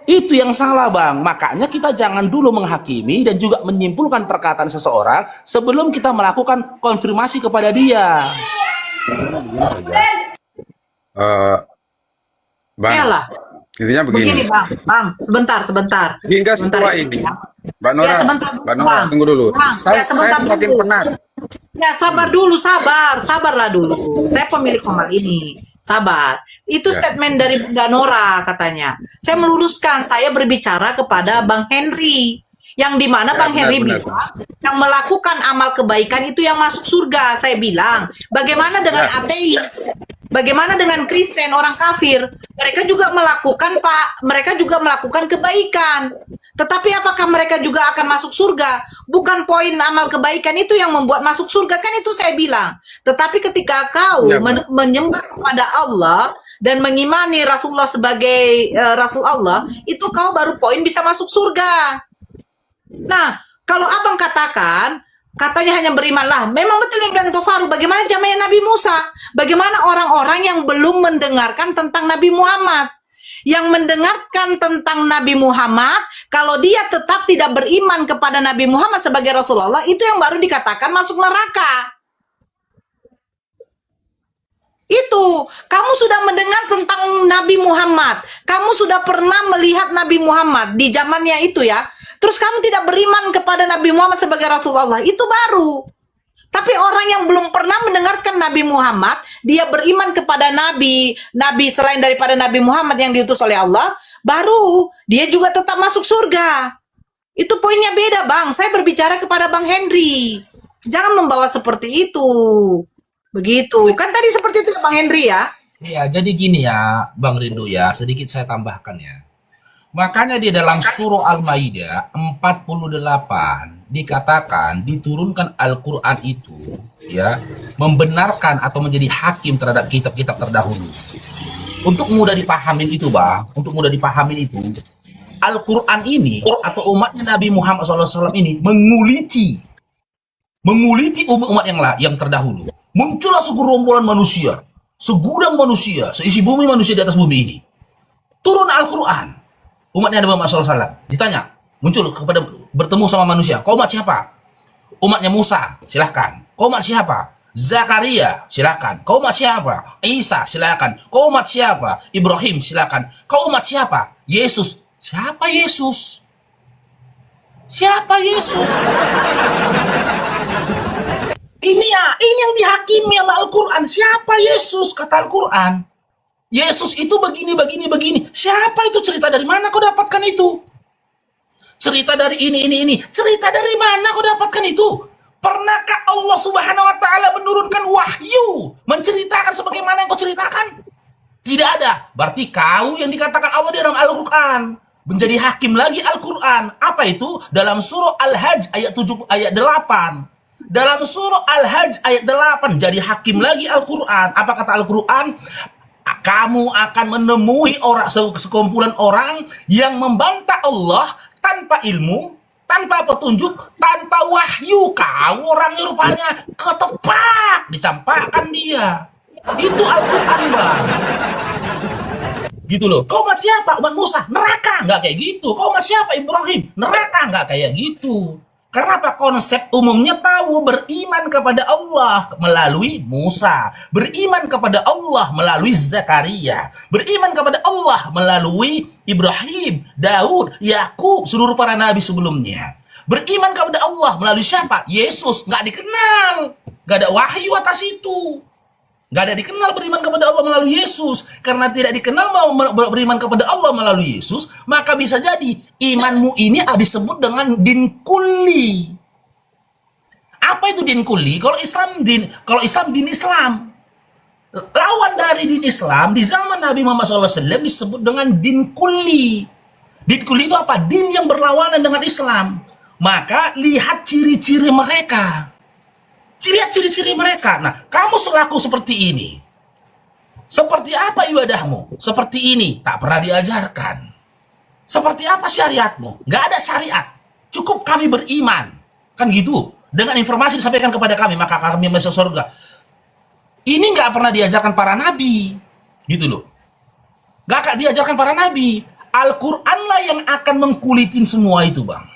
Itu yang salah bang. Makanya kita jangan dulu menghakimi dan juga menyimpulkan perkataan seseorang sebelum kita melakukan konfirmasi kepada dia. Bang, Iyalah. intinya Begini begini. bang, sebentar. Hingga Sebentar, setua ya. ini, Mbak Nora, Ya, sebentar, Mbak Nora, Bang. tunggu dulu. Bang, ya, Saya sebentar semakin dulu. penat. Ya sabarlah dulu. Saya pemilik komal ini, sabar. Itu Ya. statement dari Bunda Nora katanya. Saya meluruskan, saya berbicara kepada Bang Henry. Yang dimana Bang benar, Henry benar. bilang, yang melakukan amal kebaikan itu yang masuk surga. Saya bilang, bagaimana dengan Ya. ateis? Bagaimana dengan Kristen, orang kafir? Mereka juga melakukan kebaikan. Tetapi apakah mereka juga akan masuk surga? Bukan poin amal kebaikan itu yang membuat masuk surga, kan itu saya bilang. Tetapi ketika kau Ya, Bang. menyembah kepada Allah dan mengimani Rasulullah sebagai Rasul Allah, itu kau baru poin bisa masuk surga. Nah, kalau abang katakan, katanya hanya berimanlah, memang betul yang bilang itu Faru. Bagaimana zamannya Nabi Musa? Bagaimana orang-orang yang belum mendengarkan tentang Nabi Muhammad? Yang mendengarkan tentang Nabi Muhammad, kalau dia tetap tidak beriman kepada Nabi Muhammad sebagai Rasulullah, itu yang baru dikatakan masuk neraka. Itu, kamu sudah mendengar tentang Nabi Muhammad, kamu sudah pernah melihat Nabi Muhammad di zamannya itu ya, terus kamu tidak beriman kepada Nabi Muhammad sebagai Rasulullah, itu baru. Tapi orang yang belum pernah mendengarkan Nabi Muhammad, dia beriman kepada Nabi selain daripada Nabi Muhammad yang diutus oleh Allah, baru dia juga tetap masuk surga. Itu poinnya beda, Bang. Saya berbicara kepada Bang Henry. Jangan membawa seperti itu. Begitu. Kan tadi seperti itu ya, Bang Henry ya? Iya, jadi gini ya, Bang Rindu ya, sedikit saya tambahkan ya. Makanya di dalam surah Al-Maidah 48 dikatakan diturunkan Al-Qur'an itu ya membenarkan atau menjadi hakim terhadap kitab-kitab terdahulu. Untuk mudah dipahamin itu, Bang, untuk mudah dipahamin itu, Al-Qur'an ini atau umatnya Nabi Muhammad SAW ini menguliti umat yang terdahulu. Muncullah segerombolan manusia, segudang manusia, seisi bumi manusia di atas bumi ini. Turun Al-Qur'an. Umatnya Nabi Muhammad SAW ditanya, muncul kepada bertemu sama manusia. Kau umat siapa? Umatnya Musa, silahkan. Kau umat siapa? Zakaria, silahkan. Kau umat siapa? Isa, silahkan. Kau umat siapa? Ibrahim, silahkan. Kau umat siapa? Yesus. Siapa Yesus? Siapa Yesus? Ini yang dihakimi sama Al-Quran. Siapa Yesus? Kata Al-Quran. Yesus itu begini. Siapa itu? Cerita dari mana kau dapatkan itu? Cerita dari ini. Cerita dari mana kau dapatkan itu? Pernahkah Allah Subhanahu wa taala menurunkan wahyu menceritakan sebagaimana yang kau ceritakan? Tidak ada. Berarti kau yang dikatakan Allah di dalam Al-Qur'an menjadi hakim lagi Al-Qur'an. Apa itu? Dalam surah Al-Hajj ayat 8. Dalam surah Al-Hajj ayat 8 jadi hakim lagi Al-Qur'an. Apa kata Al-Qur'an? Kamu akan menemui sekumpulan orang yang membantah Allah tanpa ilmu, tanpa petunjuk, tanpa wahyu. Kamu orangnya rupanya ketepak, dicampakkan dia. Itu Al-Quran, Bang. Gitu loh. Kau umat siapa? Umat Musa, neraka. Nggak kayak gitu. Kau umat siapa? Ibrahim, neraka. Nggak kayak gitu. Karena apa? Konsep umumnya tahu beriman kepada Allah melalui Musa, beriman kepada Allah melalui Zakaria, beriman kepada Allah melalui Ibrahim, Daud, Yakub, seluruh para nabi sebelumnya. Beriman kepada Allah melalui siapa? Yesus. Nggak dikenal, nggak ada wahyu atas itu. Nggak ada dikenal beriman kepada Allah melalui Yesus. Karena tidak dikenal beriman kepada Allah melalui Yesus, maka bisa jadi imanmu ini disebut dengan din kulli. Apa itu din kulli? Kalau Islam din Islam. Lawan dari din Islam di zaman Nabi Muhammad SAW disebut dengan din kulli. Din kulli itu apa? Din yang berlawanan dengan Islam. Maka lihat ciri-ciri mereka. Lihat ciri-ciri mereka. Nah, kamu selaku seperti ini. Seperti apa ibadahmu? Seperti ini. Tak pernah diajarkan. Seperti apa syariatmu? Nggak ada syariat. Cukup kami beriman. Kan gitu. Dengan informasi disampaikan kepada kami, maka kami masuk surga. Ini nggak pernah diajarkan para nabi. Gitu loh. Nggak diajarkan para nabi. Al-Quranlah yang akan mengkulitin semua itu, Bang.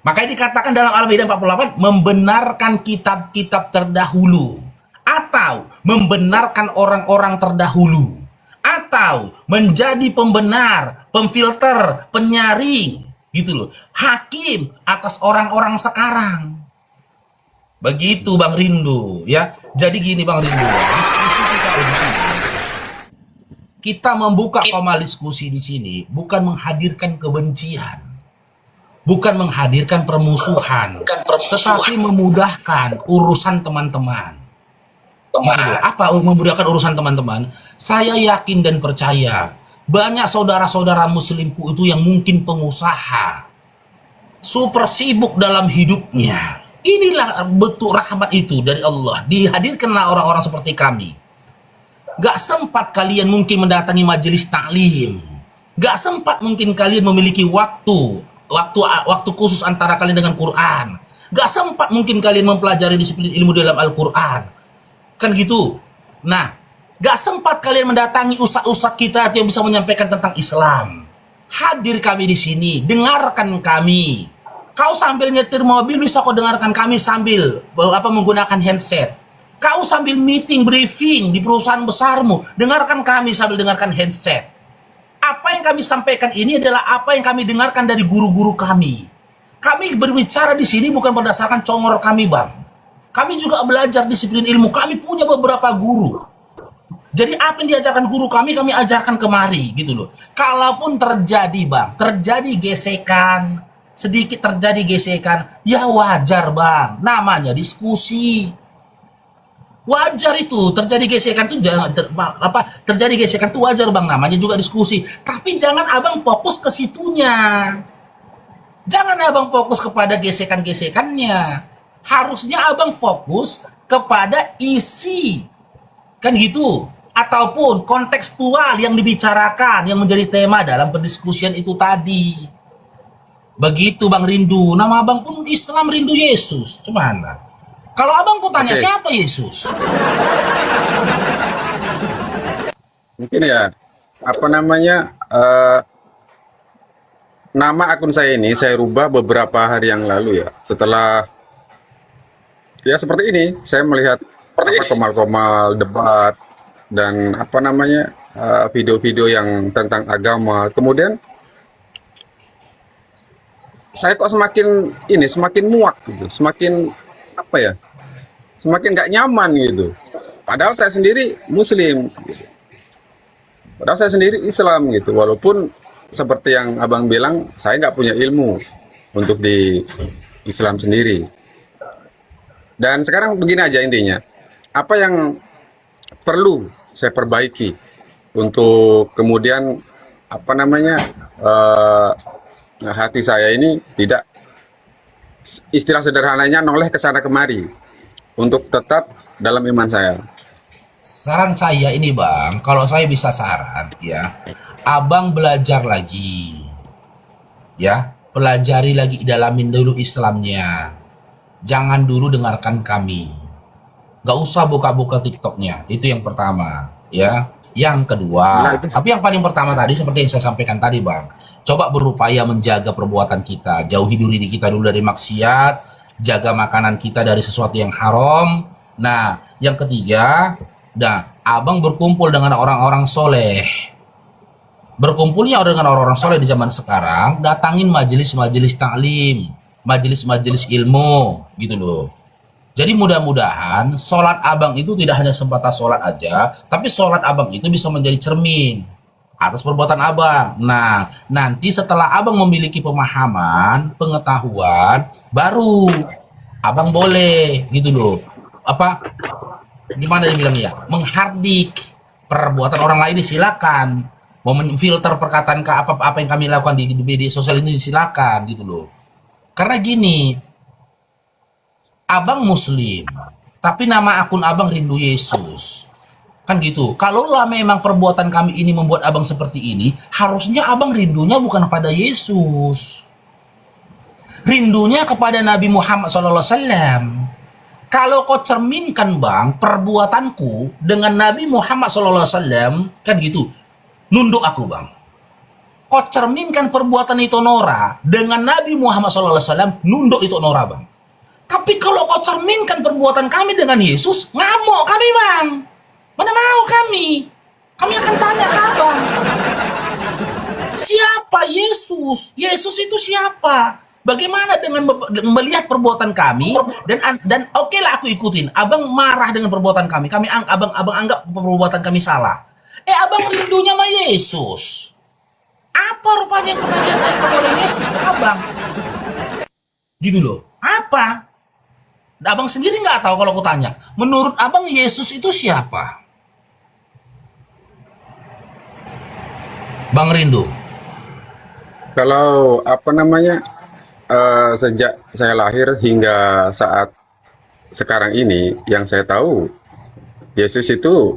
Makanya dikatakan dalam Al-Maidah 48 membenarkan kitab-kitab terdahulu atau membenarkan orang-orang terdahulu atau menjadi pembenar, pemfilter, penyaring gitu loh. Hakim atas orang-orang sekarang. Begitu Bang Rindu ya. Jadi gini Bang Rindu. Diskusi kita di sini. Kita membuka koma diskusi di sini bukan menghadirkan kebencian. Bukan menghadirkan permusuhan, tetapi memudahkan urusan teman-teman. Gitu. Apa memudahkan urusan teman-teman? Saya yakin dan percaya banyak saudara-saudara muslimku itu yang mungkin pengusaha, super sibuk dalam hidupnya. Inilah bentuk rahmat itu dari Allah. Dihadirkanlah orang-orang seperti kami. Gak sempat kalian mungkin mendatangi majelis taklim. Gak sempat mungkin kalian memiliki waktu khusus antara kalian dengan Quran. Gak sempat mungkin kalian mempelajari disiplin ilmu dalam Al-Quran. Kan gitu. Nah, gak sempat kalian mendatangi ustadz-ustadz kita yang bisa menyampaikan tentang Islam. Hadir kami di sini, dengarkan kami. Kau sambil nyetir mobil bisa kau dengarkan kami sambil menggunakan handset. Kau sambil meeting, briefing di perusahaan besarmu, dengarkan kami sambil dengarkan handset. Apa yang kami sampaikan ini adalah apa yang kami dengarkan dari guru-guru kami. Kami berbicara di sini bukan berdasarkan congor kami, Bang. Kami juga belajar disiplin ilmu. Kami punya beberapa guru. Jadi apa yang diajarkan guru kami ajarkan kemari, gitu loh. Kalaupun terjadi, Bang, terjadi gesekan, sedikit terjadi gesekan, ya wajar, Bang. Namanya diskusi. Wajar itu terjadi gesekan itu terjadi gesekan itu wajar, Bang, namanya juga diskusi. Tapi jangan Abang fokus ke situnya. Jangan Abang fokus kepada gesekan-gesekannya. Harusnya Abang fokus kepada isi. Kan gitu. Ataupun kontekstual yang dibicarakan, yang menjadi tema dalam pendiskusian itu tadi. Begitu, Bang Rindu. Nama Abang pun Islam Rindu Yesus. Cuman kalau Abang tanya siapa Yesus? Mungkin ya, apa namanya, nama akun saya ini saya rubah beberapa hari yang lalu ya. Setelah ya seperti ini, saya melihat komal-komal debat dan apa namanya video-video yang tentang agama. Kemudian saya kok semakin muak gitu, semakin apa ya, semakin nggak nyaman gitu. Padahal saya sendiri Muslim, gitu. Padahal saya sendiri Islam gitu. Walaupun seperti yang Abang bilang, saya nggak punya ilmu untuk di Islam sendiri. Dan sekarang begini aja intinya, apa yang perlu saya perbaiki untuk kemudian apa namanya hati saya ini tidak, istilah sederhananya, noleh ke sana kemari untuk tetap dalam iman saya. Saran saya ini, Bang, kalau saya bisa saran ya, Abang belajar lagi. Ya, pelajari lagi, dalamin dulu Islamnya. Jangan dulu dengarkan kami. Gak usah buka-buka TikToknya. Itu yang pertama, ya. Yang kedua, tapi yang paling pertama tadi seperti yang saya sampaikan tadi, Bang. Coba berupaya menjaga perbuatan kita. Jauhi diri kita dulu dari maksiat, jaga makanan kita dari sesuatu yang haram. Nah, yang ketiga, Abang berkumpul dengan orang-orang soleh. Berkumpulnya dengan orang-orang soleh di zaman sekarang, datangin majelis-majelis taklim, majelis-majelis ilmu, gitu loh. Jadi mudah-mudahan sholat Abang itu tidak hanya sebatas sholat aja, tapi sholat Abang itu bisa menjadi cermin atas perbuatan Abang. Nah, nanti setelah Abang memiliki pemahaman, pengetahuan, baru Abang boleh, gitu loh. Gimana dibilang ya, menghardik perbuatan orang lain silakan, mau memfilter perkataan ke apa yang kami lakukan di media sosial ini silakan, gitu loh. Karena gini, Abang Muslim, tapi nama akun Abang Rindu Yesus, kan gitu. Kalaulah memang perbuatan kami ini membuat Abang seperti ini, harusnya Abang rindunya bukan pada Yesus, rindunya kepada Nabi Muhammad SAW. Kalau kau cerminkan, Bang, perbuatanku dengan Nabi Muhammad SAW, kan gitu, nunduk aku, Bang. Kau cerminkan perbuatan itu Nora dengan Nabi Muhammad SAW, nunduk itu Nora, Bang. Tapi kalau kau cerminkan perbuatan kami dengan Yesus, ngamuk kami, Bang. Mana mau kami? Kami akan tanya ke Abang, siapa Yesus? Yesus itu siapa? Bagaimana dengan melihat perbuatan kami dan okelah aku ikutin. Abang marah dengan perbuatan kami. Abang anggap perbuatan kami salah. Abang rindunya sama Yesus. Apa rupanya yang pernah diajarkan oleh Yesus ke Abang? Gitu loh. Apa? Abang sendiri nggak tahu kalau aku tanya. Menurut Abang Yesus itu siapa? Bang Rindu. Kalau apa namanya, sejak saya lahir hingga saat sekarang ini, yang saya tahu Yesus itu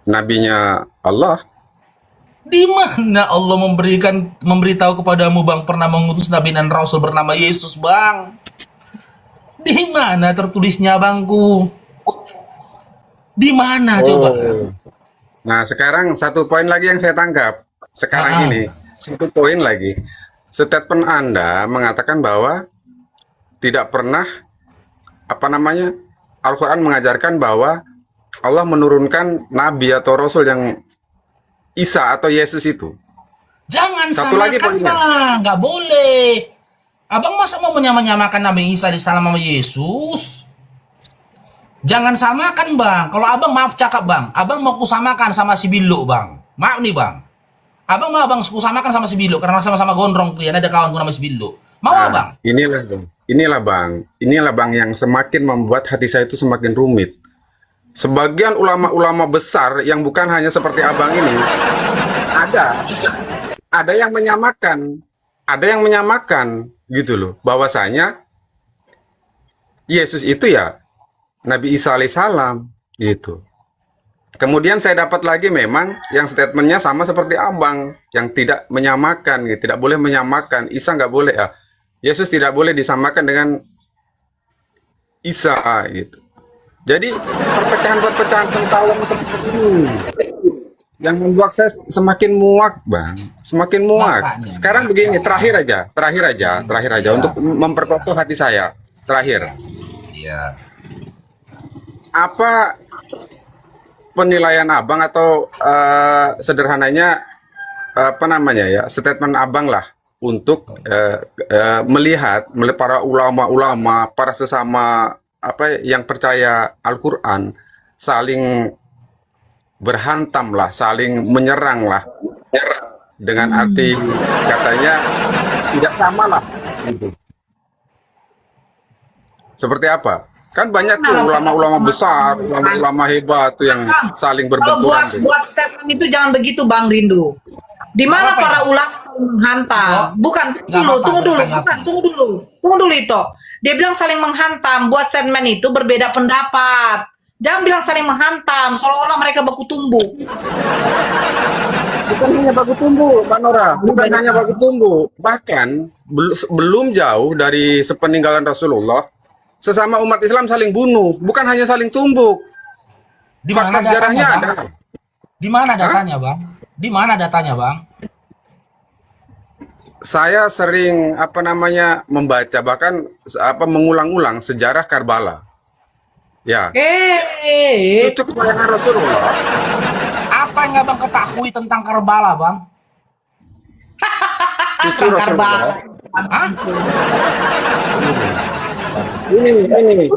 nabinya Allah. Di mana Allah memberitahu kepadamu Bang pernah mengutus nabi dan rasul bernama Yesus, Bang? Di mana tertulisnya, Bangku? Di mana coba? Nah, sekarang satu poin lagi yang saya tangkap. Sekarang ini, satu poin lagi. Statement Anda mengatakan bahwa tidak pernah, Al-Quran mengajarkan bahwa Allah menurunkan nabi atau rasul yang Isa atau Yesus itu. Jangan Satu lagi samakan, poinnya. Bang. Nggak boleh. Abang masa mau menyamakan Nabi Isa disalam sama Yesus? Jangan samakan, Bang. Kalau abang, maaf cakap, Bang. Abang mau kusamakan sama si Bilo, Bang. Maaf nih, Bang. Abang mau abang kusamakan sama si Bilo karena sama-sama gondrong tuh ya. Ada kawan nama si Bilo. Mau abang? Inilah bang yang semakin membuat hati saya itu semakin rumit. Sebagian ulama-ulama besar yang bukan hanya seperti abang ini, ada yang menyamakan gitu loh, bahwasanya Yesus itu ya Nabi Isa alaihissalam gitu. Kemudian saya dapat lagi memang yang statementnya sama seperti abang, yang tidak menyamakan, gitu. Tidak boleh menyamakan. Isa nggak boleh ya. Yesus tidak boleh disamakan dengan Isa gitu. Jadi perpecahan-perpecahan pengetahuan seperti ini yang membuat saya semakin muak, Bang. Semakin muak. Makanya. Sekarang begini, terakhir aja untuk memperkokoh hati saya. Terakhir. Iya. Apa penilaian abang atau sederhananya statement abang lah untuk melihat para ulama-ulama, para sesama yang percaya Al-Quran saling berhantam lah, saling menyerang lah, dengan arti katanya tidak sama lah gitu. Seperti apa? Kan banyak tuh ulama-ulama besar, ulama-ulama hebat tuh yang saling Kalau berbenturan. buat statement itu jangan begitu, Bang Rindu. Di mana Apa para itu? ulama saling menghantam? Bukan, tunggu dulu itu. Dia bilang saling menghantam. Buat statement itu berbeda pendapat. Jangan bilang saling menghantam, seolah-olah mereka baku tumbuk. Bukan hanya baku tumbuh, Mbak Nora. Bukan hanya baku tumbuh. Bahkan belum jauh dari sepeninggalan Rasulullah, sesama umat Islam saling bunuh. Bukan hanya saling tumbuk. Di Fakta mana sejarahnya datanya, ada. Bang? Di mana datanya, Bang? Di mana datanya, Bang? Saya sering membaca bahkan mengulang-ulang sejarah Karbala. Ya, itu kemenangan Rasulullah. Apa yang abang ketahui tentang Karbala, Bang? Itu Rasulullah. Hah? Ini.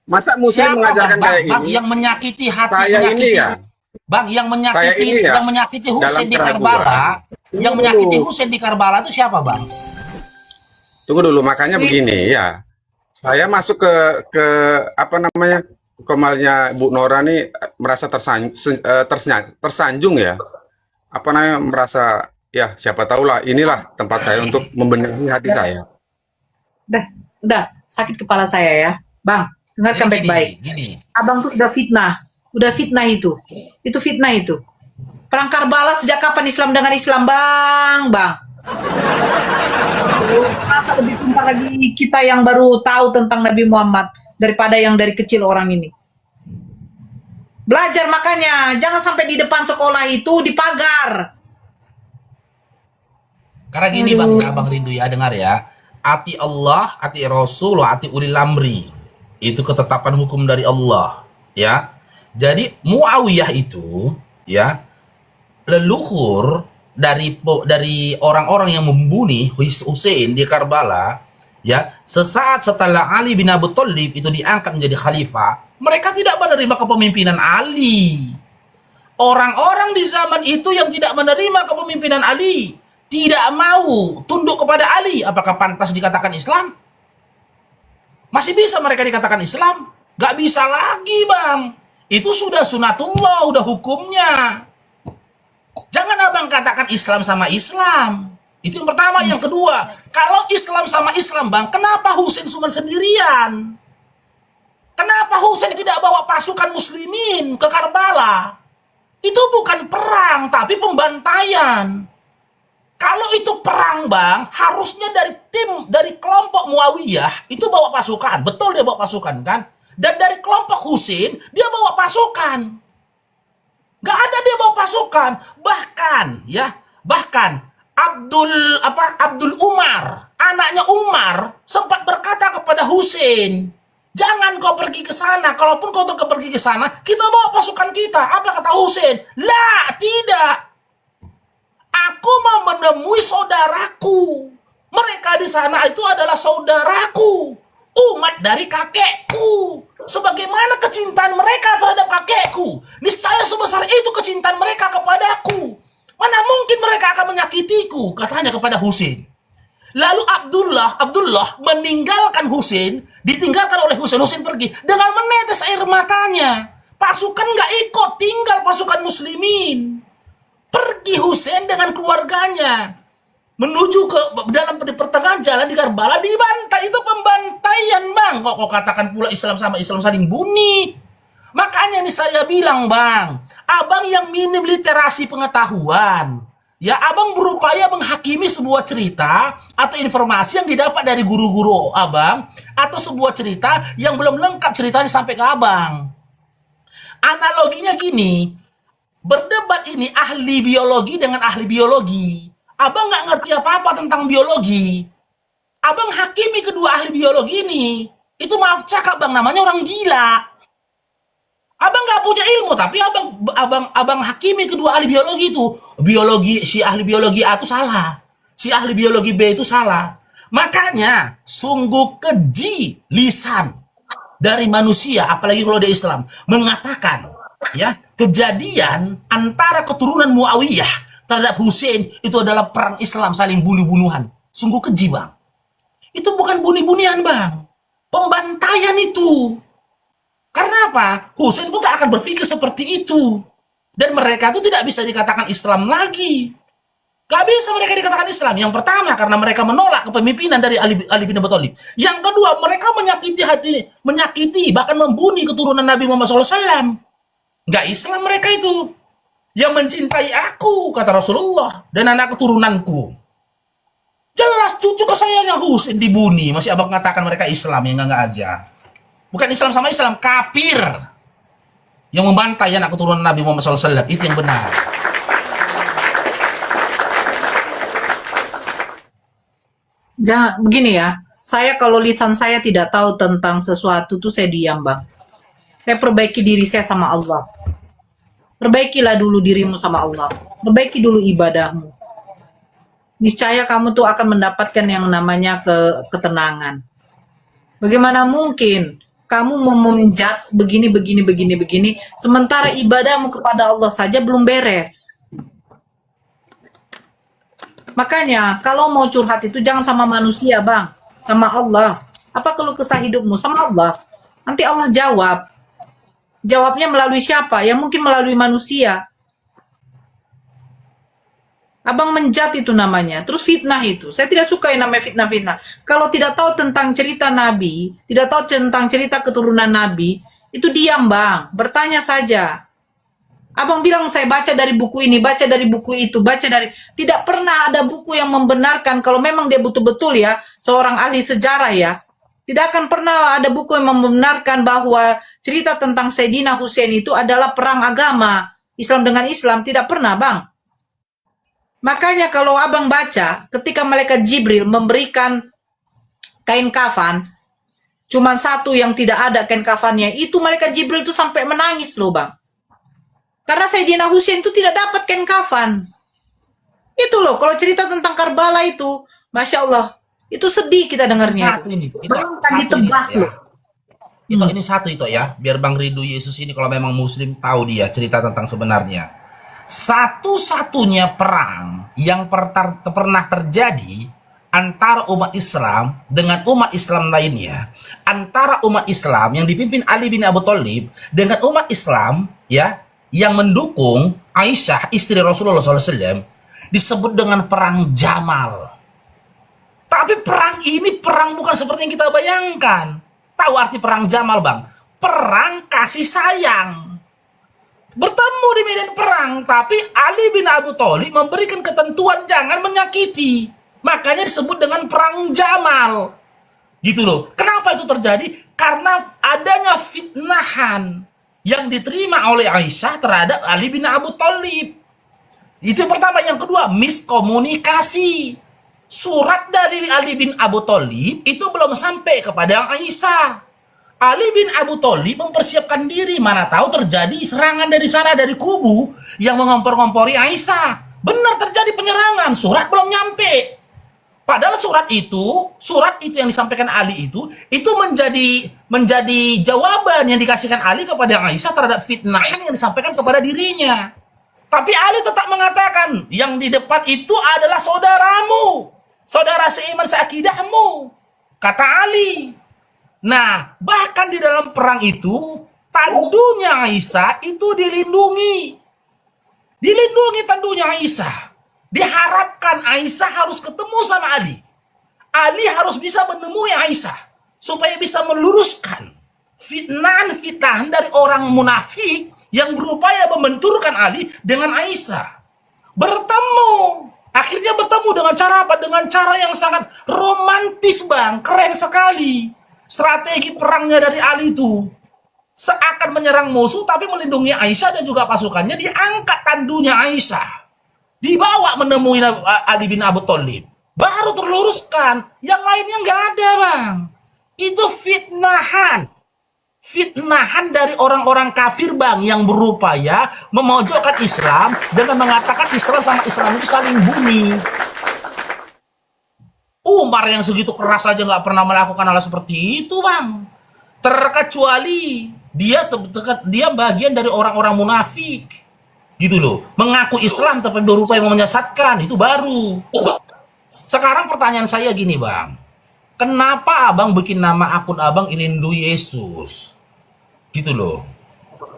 Masa Muslim mengajarkan Bang? kayak Bang, ini? yang menyakiti hati, Saya ini ya. Bang, yang Saya ini ya, menyakiti Husain dalam di keraguan. Karbala, yang Tunggu menyakiti dulu. Husain di Karbala itu siapa, Bang? Tunggu dulu, makanya begini ya. Saya masuk ke komalnya Bu Nora nih merasa tersanjung ya. Merasa ya siapa tahulah inilah tempat saya untuk membenahi hati saya. Udah, sakit kepala saya ya. Bang, dengarkan Jadi baik-baik. Gini. Abang tuh sudah fitnah itu. Itu fitnah itu. Perang Karbala sejak kapan Islam dengan Islam, Bang? Masa lebih pintar lagi kita yang baru tahu tentang Nabi Muhammad daripada yang dari kecil orang ini. Belajar makanya, jangan sampai di depan sekolah itu dipagar. Karena gini, Bang, Abang Rindu ya, dengar ya. Ati Allah, ati Rasul, ati ulil amri. Itu ketetapan hukum dari Allah, ya. Jadi Muawiyah itu, ya, leluhur dari orang-orang yang membunuh Husain di Karbala, ya, sesaat setelah Ali bin Abi Thalib itu diangkat menjadi khalifah, mereka tidak menerima kepemimpinan Ali. Orang-orang di zaman itu yang tidak menerima kepemimpinan Ali, tidak mau tunduk kepada Ali, apakah pantas dikatakan Islam? Masih bisa mereka dikatakan Islam? Gak bisa lagi, Bang. Itu sudah sunatullah, udah hukumnya. Jangan abang katakan Islam sama Islam. Itu yang pertama. Yang kedua, kalau Islam sama Islam, Bang, kenapa Husain cuma sendirian? Kenapa Husain tidak bawa pasukan muslimin ke Karbala? Itu bukan perang, tapi pembantaian. Kalau itu perang, Bang, harusnya dari kelompok Muawiyah itu bawa pasukan. Betul dia bawa pasukan kan? Dan dari kelompok Husain dia bawa pasukan. Gak ada dia bawa pasukan. Bahkan Abdul Umar, anaknya Umar sempat berkata kepada Husain, jangan kau pergi ke sana. Kalaupun kau pergi ke sana, kita bawa pasukan kita. Apa kata Husain? Lah, tidak. Aku mau menemui saudaraku. Mereka di sana itu adalah saudaraku, umat dari kakekku. Sebagaimana kecintaan mereka terhadap kakekku, niscaya sebesar itu kecintaan mereka kepadaku. Mana mungkin mereka akan menyakitiku, katanya kepada Husain. Lalu Abdullah meninggalkan Husain, ditinggalkan oleh Husain. Husain pergi dengan menetes air matanya. Pasukan nggak ikut, tinggal pasukan muslimin. Pergi Husain dengan keluarganya menuju ke dalam pertengahan jalan di Karbala, dibantai. Itu pembantaian, Bang. Kok katakan pula Islam sama Islam saling bunuh? Makanya nih saya bilang, Bang, abang yang minim literasi pengetahuan, ya abang berupaya menghakimi sebuah cerita atau informasi yang didapat dari guru-guru abang, atau sebuah cerita yang belum lengkap ceritanya sampai ke abang. Analoginya gini, berdebat ini ahli biologi dengan ahli biologi. Abang nggak ngerti apa-apa tentang biologi. Abang hakimi kedua ahli biologi ini. Itu maaf cakap, Bang, namanya orang gila. Abang nggak punya ilmu, tapi abang hakimi kedua ahli biologi itu. Si ahli biologi A itu salah, si ahli biologi B itu salah. Makanya sungguh keji lisan dari manusia, apalagi kalau di Islam, mengatakan ya kejadian antara keturunan Muawiyah terhadap Husain itu adalah perang Islam saling bunuh-bunuhan. Sungguh keji, Bang. Itu bukan bunuh-bunuhan, Bang. Pembantaian itu. Karena apa? Husain pun tak akan berpikir seperti itu. Dan mereka itu tidak bisa dikatakan Islam lagi. Gak bisa mereka dikatakan Islam. Yang pertama, karena mereka menolak kepemimpinan dari Ali bin Abi Thalib. Yang kedua, mereka menyakiti, bahkan membunuh keturunan Nabi Muhammad SAW. Gak Islam mereka itu. Yang mencintai aku, kata Rasulullah, dan anak keturunanku. Jelas cucu kesayangannya Husain dibunuh. Masih abang mengatakan mereka Islam, yang enggak aja. Bukan Islam sama Islam, kafir. Yang membantai anak keturunan Nabi Muhammad SAW, itu yang benar. Jangan begini ya. Saya kalau lisan saya tidak tahu tentang sesuatu tuh saya diam, Bang. Saya perbaiki diri saya sama Allah. Perbaikilah dulu dirimu sama Allah. Perbaiki dulu ibadahmu. Niscaya kamu tuh akan mendapatkan yang namanya ketenangan. Bagaimana mungkin kamu memunjat begini, sementara ibadahmu kepada Allah saja belum beres. Makanya kalau mau curhat itu jangan sama manusia, Bang, sama Allah. Apa keluh kesah hidupmu sama Allah? Nanti Allah jawab. Jawabnya melalui siapa? Ya mungkin melalui manusia. Abang menjat itu namanya. Terus fitnah itu. Saya tidak suka yang namanya fitnah-fitnah. Kalau tidak tahu tentang cerita Nabi, tidak tahu tentang cerita keturunan Nabi, itu diam, Bang. Bertanya saja. Abang bilang saya baca dari buku ini, baca dari buku itu, baca dari... Tidak pernah ada buku yang membenarkan kalau memang dia betul-betul ya, seorang ahli sejarah ya. Tidak akan pernah ada buku yang membenarkan bahwa cerita tentang Sayyidina Husain itu adalah perang agama. Islam dengan Islam, tidak pernah, Bang. Makanya kalau abang baca, ketika malaikat Jibril memberikan kain kafan, cuman satu yang tidak ada kain kafannya, itu malaikat Jibril itu sampai menangis loh, Bang. Karena Sayyidina Husain itu tidak dapat kain kafan. Itu loh, kalau cerita tentang Karbala itu, Masya Allah, itu sedih kita dengarnya. Satu ini, Bahkan ditebas loh. Ini satu itu ya, biar Bang Ridho Yesus ini kalau memang Muslim tahu dia cerita tentang sebenarnya. Satu-satunya perang yang pernah terjadi antara umat Islam dengan umat Islam lainnya, antara umat Islam yang dipimpin Ali bin Abi Thalib dengan umat Islam ya yang mendukung Aisyah istri Rasulullah SAW, disebut dengan perang Jamal. Tapi perang ini perang bukan seperti yang kita bayangkan. Tahu arti perang Jamal, Bang? Perang kasih sayang. bertemu di medan perang, tapi Ali bin Abi Thalib memberikan ketentuan jangan menyakiti. Makanya disebut dengan perang Jamal. Gitu loh. Kenapa itu terjadi? Karena adanya fitnahan yang diterima oleh Aisyah terhadap Ali bin Abi Thalib. Itu yang pertama. Yang kedua, miskomunikasi. Surat dari Ali bin Abi Thalib itu belum sampai kepada Aisyah. Ali bin Abi Thalib mempersiapkan diri, mana tahu terjadi serangan dari sana, dari kubu yang mengompor-ngompori Aisyah. Benar terjadi penyerangan, surat belum nyampe. Padahal surat itu yang disampaikan Ali itu menjadi jawaban yang dikasihkan Ali kepada Aisyah terhadap fitnah yang disampaikan kepada dirinya. Tapi Ali tetap mengatakan, yang di depan itu adalah saudaramu, saudara seiman seakidahmu, kata Ali. Nah, bahkan di dalam perang itu, tandunya Aisyah itu dilindungi. Dilindungi tandunya Aisyah. Diharapkan Aisyah harus ketemu sama Ali. Ali harus bisa menemui Aisyah supaya bisa meluruskan fitnahan dari orang munafik yang berupaya membenturkan Ali dengan Aisyah. Bertemu. Akhirnya bertemu dengan cara apa? Dengan cara yang sangat romantis, Bang. Keren sekali. Strategi perangnya dari Ali itu seakan menyerang musuh tapi melindungi Aisyah dan juga pasukannya. Diangkat tandunya Aisyah, dibawa menemui Ali bin Abi Thalib, baru terluruskan. Yang lainnya nggak ada, Bang. Itu fitnahan dari orang-orang kafir, Bang, yang berupaya memojokkan Islam dengan mengatakan Islam sama Islam itu saling bumi. Umar yang segitu keras aja nggak pernah melakukan hal seperti itu, Bang. Terkecuali dia bagian dari orang-orang munafik, gitu loh. Mengaku Islam tapi berupaya menyesatkan, itu baru. Sekarang pertanyaan saya gini, Bang. Kenapa Abang bikin nama akun Abang Rindu Yesus? Gitu loh.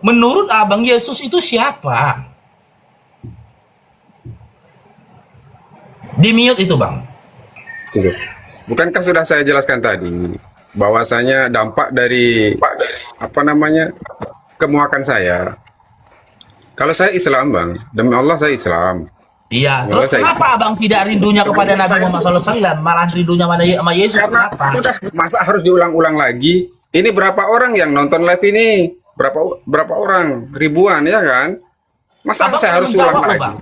Menurut Abang, Yesus itu siapa? Di mute itu, Bang. Tunggu. Bukankah sudah saya jelaskan tadi bahwasanya dampak dari kemuakan saya. Kalau saya Islam, Bang, demi Allah saya Islam. Iya, Kalau terus kenapa Abang tidak rindunya kepada Nabi Muhammad SAW, malah rindunya sama Yesus? Karena Kenapa? masa harus diulang-ulang lagi? Ini berapa orang yang nonton live ini? Berapa orang? Ribuan, ya kan? Masa Abang saya harus belum ulang jawab loh, lagi? Bang.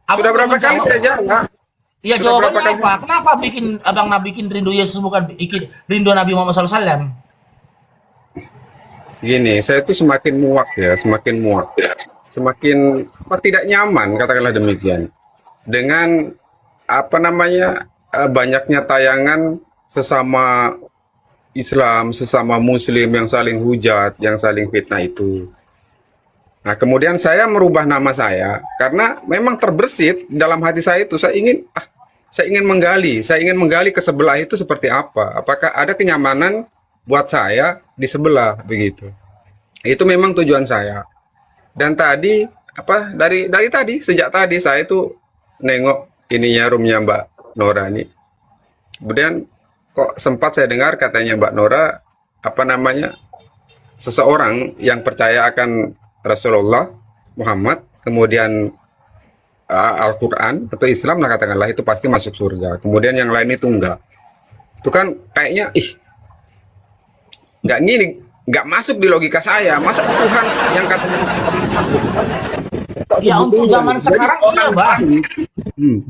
Sudah Abang berapa belum kali jawab. saya jawab? Iya, Sudah berapa jawabannya kali? apa? Kenapa Abang bikin rindu Yesus bukan bikin rindu Nabi Muhammad SAW? Gini, saya itu semakin muak, semakin tidak nyaman, katakanlah demikian, dengan banyaknya tayangan sesama Islam, sesama Muslim yang saling hujat, yang saling fitnah itu. Nah, kemudian saya merubah nama saya karena memang terbersit dalam hati saya itu, saya ingin menggali ke sebelah itu seperti apa. Apakah ada kenyamanan buat saya di sebelah begitu. Itu memang tujuan saya. Dan tadi dari tadi sejak tadi saya itu nengok ininya roomnya Mbak Nora nih. Kemudian kok sempat saya dengar katanya Mbak Nora seseorang yang percaya akan Rasulullah Muhammad, kemudian Al-Quran atau Islam lah katakanlah, itu pasti masuk surga. Kemudian yang lain itu enggak. Itu kan kayaknya nggak masuk di logika saya. Masa Tuhan yang kata Ya untuk zaman sekarang iya, Bang.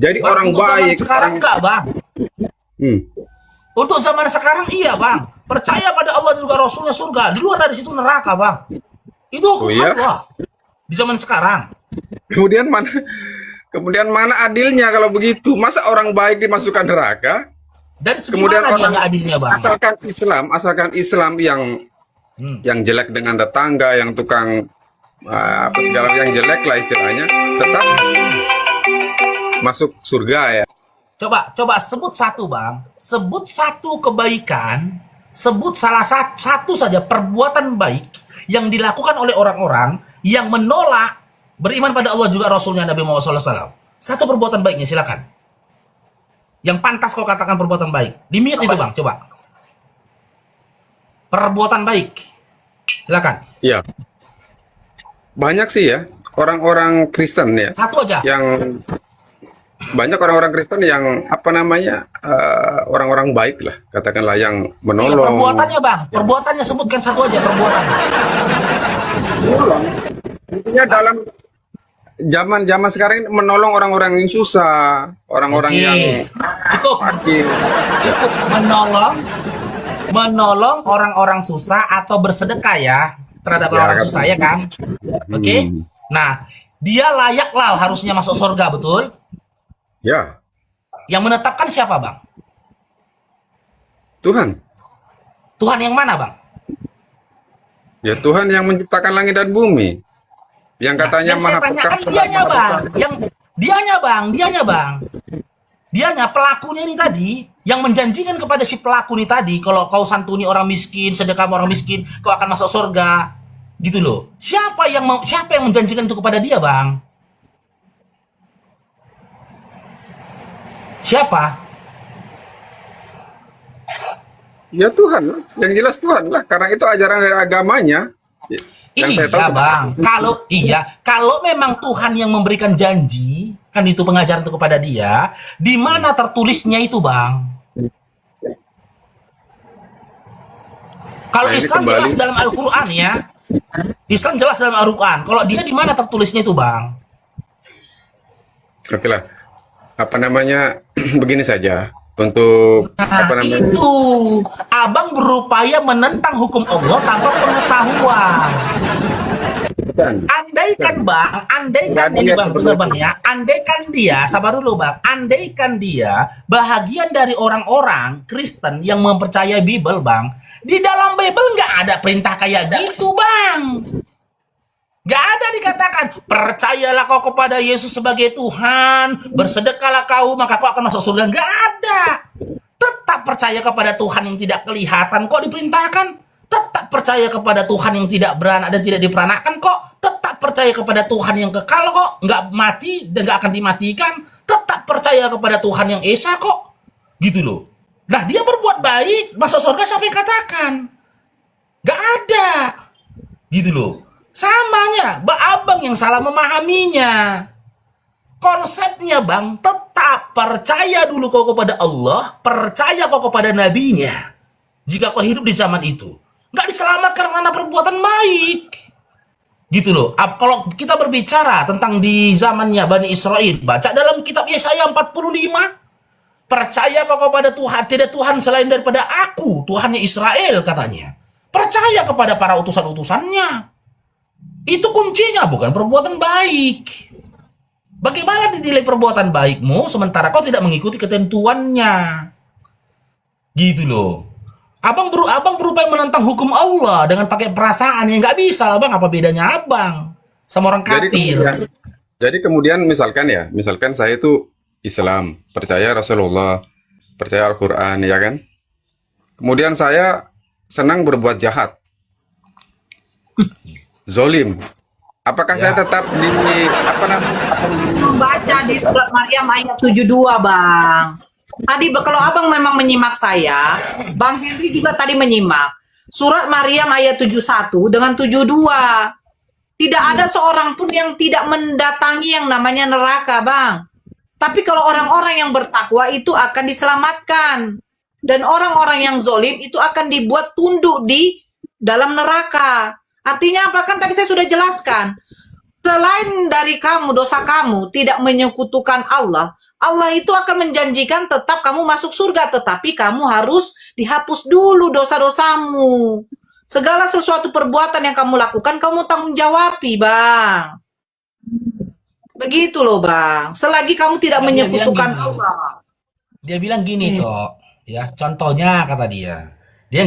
Jadi Bang, orang untuk baik, zaman sekarang enggak, Bang. Untuk zaman sekarang iya, Bang. Percaya pada Allah juga Rasulnya surga. Di luar dari situ neraka, Bang. Itu hukum Oh, iya? Allah. Di zaman sekarang. kemudian mana adilnya kalau begitu? Masa orang baik dimasukkan neraka? Dari segi Kemudian mana dia orang nggak adilnya, Bang? asalkan Islam yang jelek dengan tetangga, yang tukang segala yang jelek lah istilahnya, tetap masuk surga ya. Coba sebut satu, Bang. Sebut satu kebaikan, sebut salah satu saja perbuatan baik yang dilakukan oleh orang-orang yang menolak beriman pada Allah juga Rasulnya Nabi Muhammad SAW. Satu perbuatan baiknya, silakan. Yang pantas kau katakan perbuatan baik. Di mute itu, Bang, coba. Perbuatan baik. Silakan. Iya. banyak sih ya orang-orang Kristen ya Satu aja. yang banyak orang-orang Kristen yang apa namanya orang-orang baik lah katakanlah yang Iya, menolong. perbuatannya bang, perbuatannya sebutkan satu aja perbuatannya. Intinya dalam zaman-zaman sekarang ini menolong orang-orang yang susah, orang-orang Oke, yang cukup, fakir. cukup menolong orang-orang susah atau bersedekah ya terhadap Ya, orang kan. susah ya kan. Oke, nah dia layak lah harusnya masuk surga, betul? Ya, Yang menetapkan siapa bang? Tuhan. Tuhan yang mana bang? Ya Tuhan yang menciptakan langit dan bumi. Yang katanya Yang saya maha tanyakan perkasa, dianya maha bang, besar. yang dianya pelakunya ini tadi, yang menjanjikan kepada si pelaku ini tadi, kalau kau santuni orang miskin, sedekah sama orang miskin, kau akan masuk surga, gitu loh. Siapa yang menjanjikan itu kepada dia bang? Siapa? Ya Tuhan lah. Yang jelas Tuhan lah. Karena itu ajaran dari agamanya. Yang saya tahu Iya seperti bang, itu. kalau memang Tuhan yang memberikan janji, kan itu pengajaran itu kepada dia, di mana tertulisnya itu bang? Kalau Nah, ini Islam kembali. jelas dalam Al-Quran ya, Islam jelas dalam Al-Quran. Kalau dia di mana tertulisnya itu bang? Oke lah. Apa namanya? Begini saja. Untuk Nah, apa namanya? itu abang berupaya menentang hukum Allah tanpa pengetahuan. Bukan. Andaikan bang, andaikan Nggak ada ini niat bang, seperti dengar itu. bang ya, andaikan dia, sabar dulu bang, andaikan dia bahagian dari orang-orang Kristen yang mempercayai Bible bang, di dalam Bible nggak ada perintah kayak gitu bang. Gak ada dikatakan, percayalah kau kepada Yesus sebagai Tuhan, bersedekahlah kau, maka kau akan masuk surga. Gak ada. Tetap percaya kepada Tuhan yang tidak kelihatan kok diperintahkan. Tetap percaya kepada Tuhan yang tidak beranak dan tidak diperanakan kok. Tetap percaya kepada Tuhan yang kekal kok. Gak mati dan gak akan dimatikan. Tetap percaya kepada Tuhan yang esa kok. Gitu loh. Nah dia berbuat baik, masuk surga siapa yang katakan? Gak ada. Gitu loh. Samanya, abang yang salah memahaminya. Konsepnya bang, tetap percaya dulu kau kepada Allah, percaya kau kepada nabinya. Jika kau hidup di zaman itu, nggak diselamatkan karena perbuatan baik. Gitu loh. Kalau kita berbicara tentang di zamannya Bani Israel, baca dalam kitab Yesaya 45. Percaya kau kepada Tuhan, tidak Tuhan selain daripada aku, Tuhannya Israel katanya. Percaya kepada para utusan-utusannya. Itu kuncinya, bukan perbuatan baik. Bagaimana dinilai perbuatan baikmu sementara kau tidak mengikuti ketentuannya? Gitu loh. Abang berupaya menentang hukum Allah dengan pakai perasaan yang nggak bisa lah bang. Apa bedanya abang sama orang kafir? Jadi kemudian misalkan saya itu Islam, percaya Rasulullah, percaya Al-Quran, ya kan? Kemudian saya senang berbuat jahat. Zolim. Apakah saya tetap di apa namanya? Membaca di surat Maryam ayat 72 bang. Tadi kalau abang memang menyimak saya, Bang Henry juga tadi menyimak. Surat Maryam ayat 71 dengan 72. Tidak ada seorang pun yang tidak mendatangi yang namanya neraka bang. Tapi kalau orang-orang yang bertakwa itu akan diselamatkan. Dan orang-orang yang zolim itu akan dibuat tunduk di dalam neraka. Artinya apa? Kan tadi saya sudah jelaskan. Selain dari kamu, dosa kamu tidak menyekutukan Allah, Allah itu akan menjanjikan tetap kamu masuk surga, tetapi kamu harus dihapus dulu dosa-dosamu. Segala sesuatu perbuatan yang kamu lakukan, kamu tanggung jawabi, Bang. Begitu loh, Bang. Selagi kamu tidak Dia menyekutukan bilang gini. Allah. Dia bilang gini kok, ya contohnya kata dia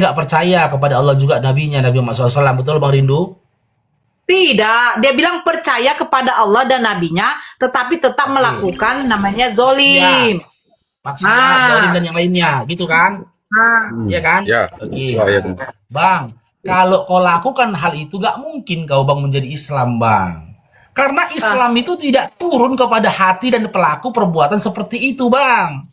nggak percaya kepada Allah juga nabinya Nabi Muhammad SAW, betul bang Rindu? Tidak, dia bilang percaya kepada Allah dan nabinya, tetapi tetap melakukan namanya zolim. Maksiat, zalim dan yang lainnya, gitu kan? Iya kan? Ya. Oke. Ya, ya. Bang, kalau kau lakukan hal itu gak mungkin kau bang menjadi Islam bang. Karena Islam itu tidak turun kepada hati dan pelaku perbuatan seperti itu bang.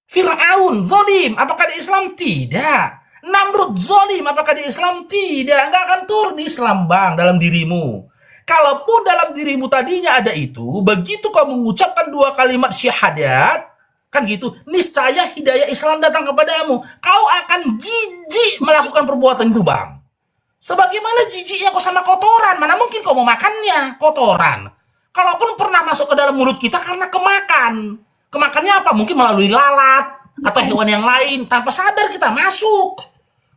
Fir'aun, zolim, apakah di Islam? Tidak. Namrud, zolim, apakah di Islam? Tidak. Nggak akan turun di Islam bang dalam dirimu. Kalaupun dalam dirimu tadinya ada itu, begitu kau mengucapkan 2 kalimat syahadat, kan gitu, niscaya hidayah Islam datang kepadamu. Kau akan jijik melakukan perbuatan itu, Bang. Sebagaimana jijiknya kau sama kotoran, mana mungkin kau mau makannya, kotoran. Kalaupun pernah masuk ke dalam mulut kita karena kemakan. Kemakannya apa? Mungkin melalui lalat atau hewan yang lain, tanpa sadar kita masuk.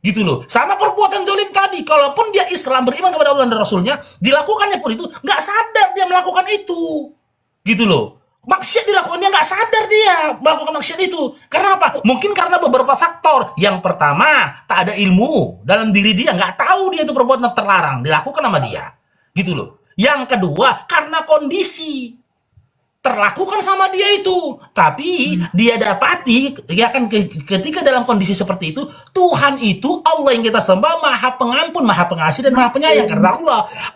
Gitu loh. Sama perbuatan dolim tadi, kalaupun dia Islam, beriman kepada Allah dan Rasulnya, dilakukannya pun itu nggak sadar dia melakukan itu. Gitu loh. Maksiat dilakukan, dia nggak sadar dia melakukan maksiat itu. Karena apa? Mungkin karena beberapa faktor. Yang pertama, tak ada ilmu dalam diri dia, nggak tahu dia itu perbuatan terlarang dilakukan sama dia. Gitu loh. Yang kedua, karena kondisi terlakukan sama dia itu, tapi dia dapati ya kan, ketika dalam kondisi seperti itu, Tuhan itu, Allah yang kita sembah, Maha Pengampun, Maha Pengasih, dan Maha Penyayang. Karena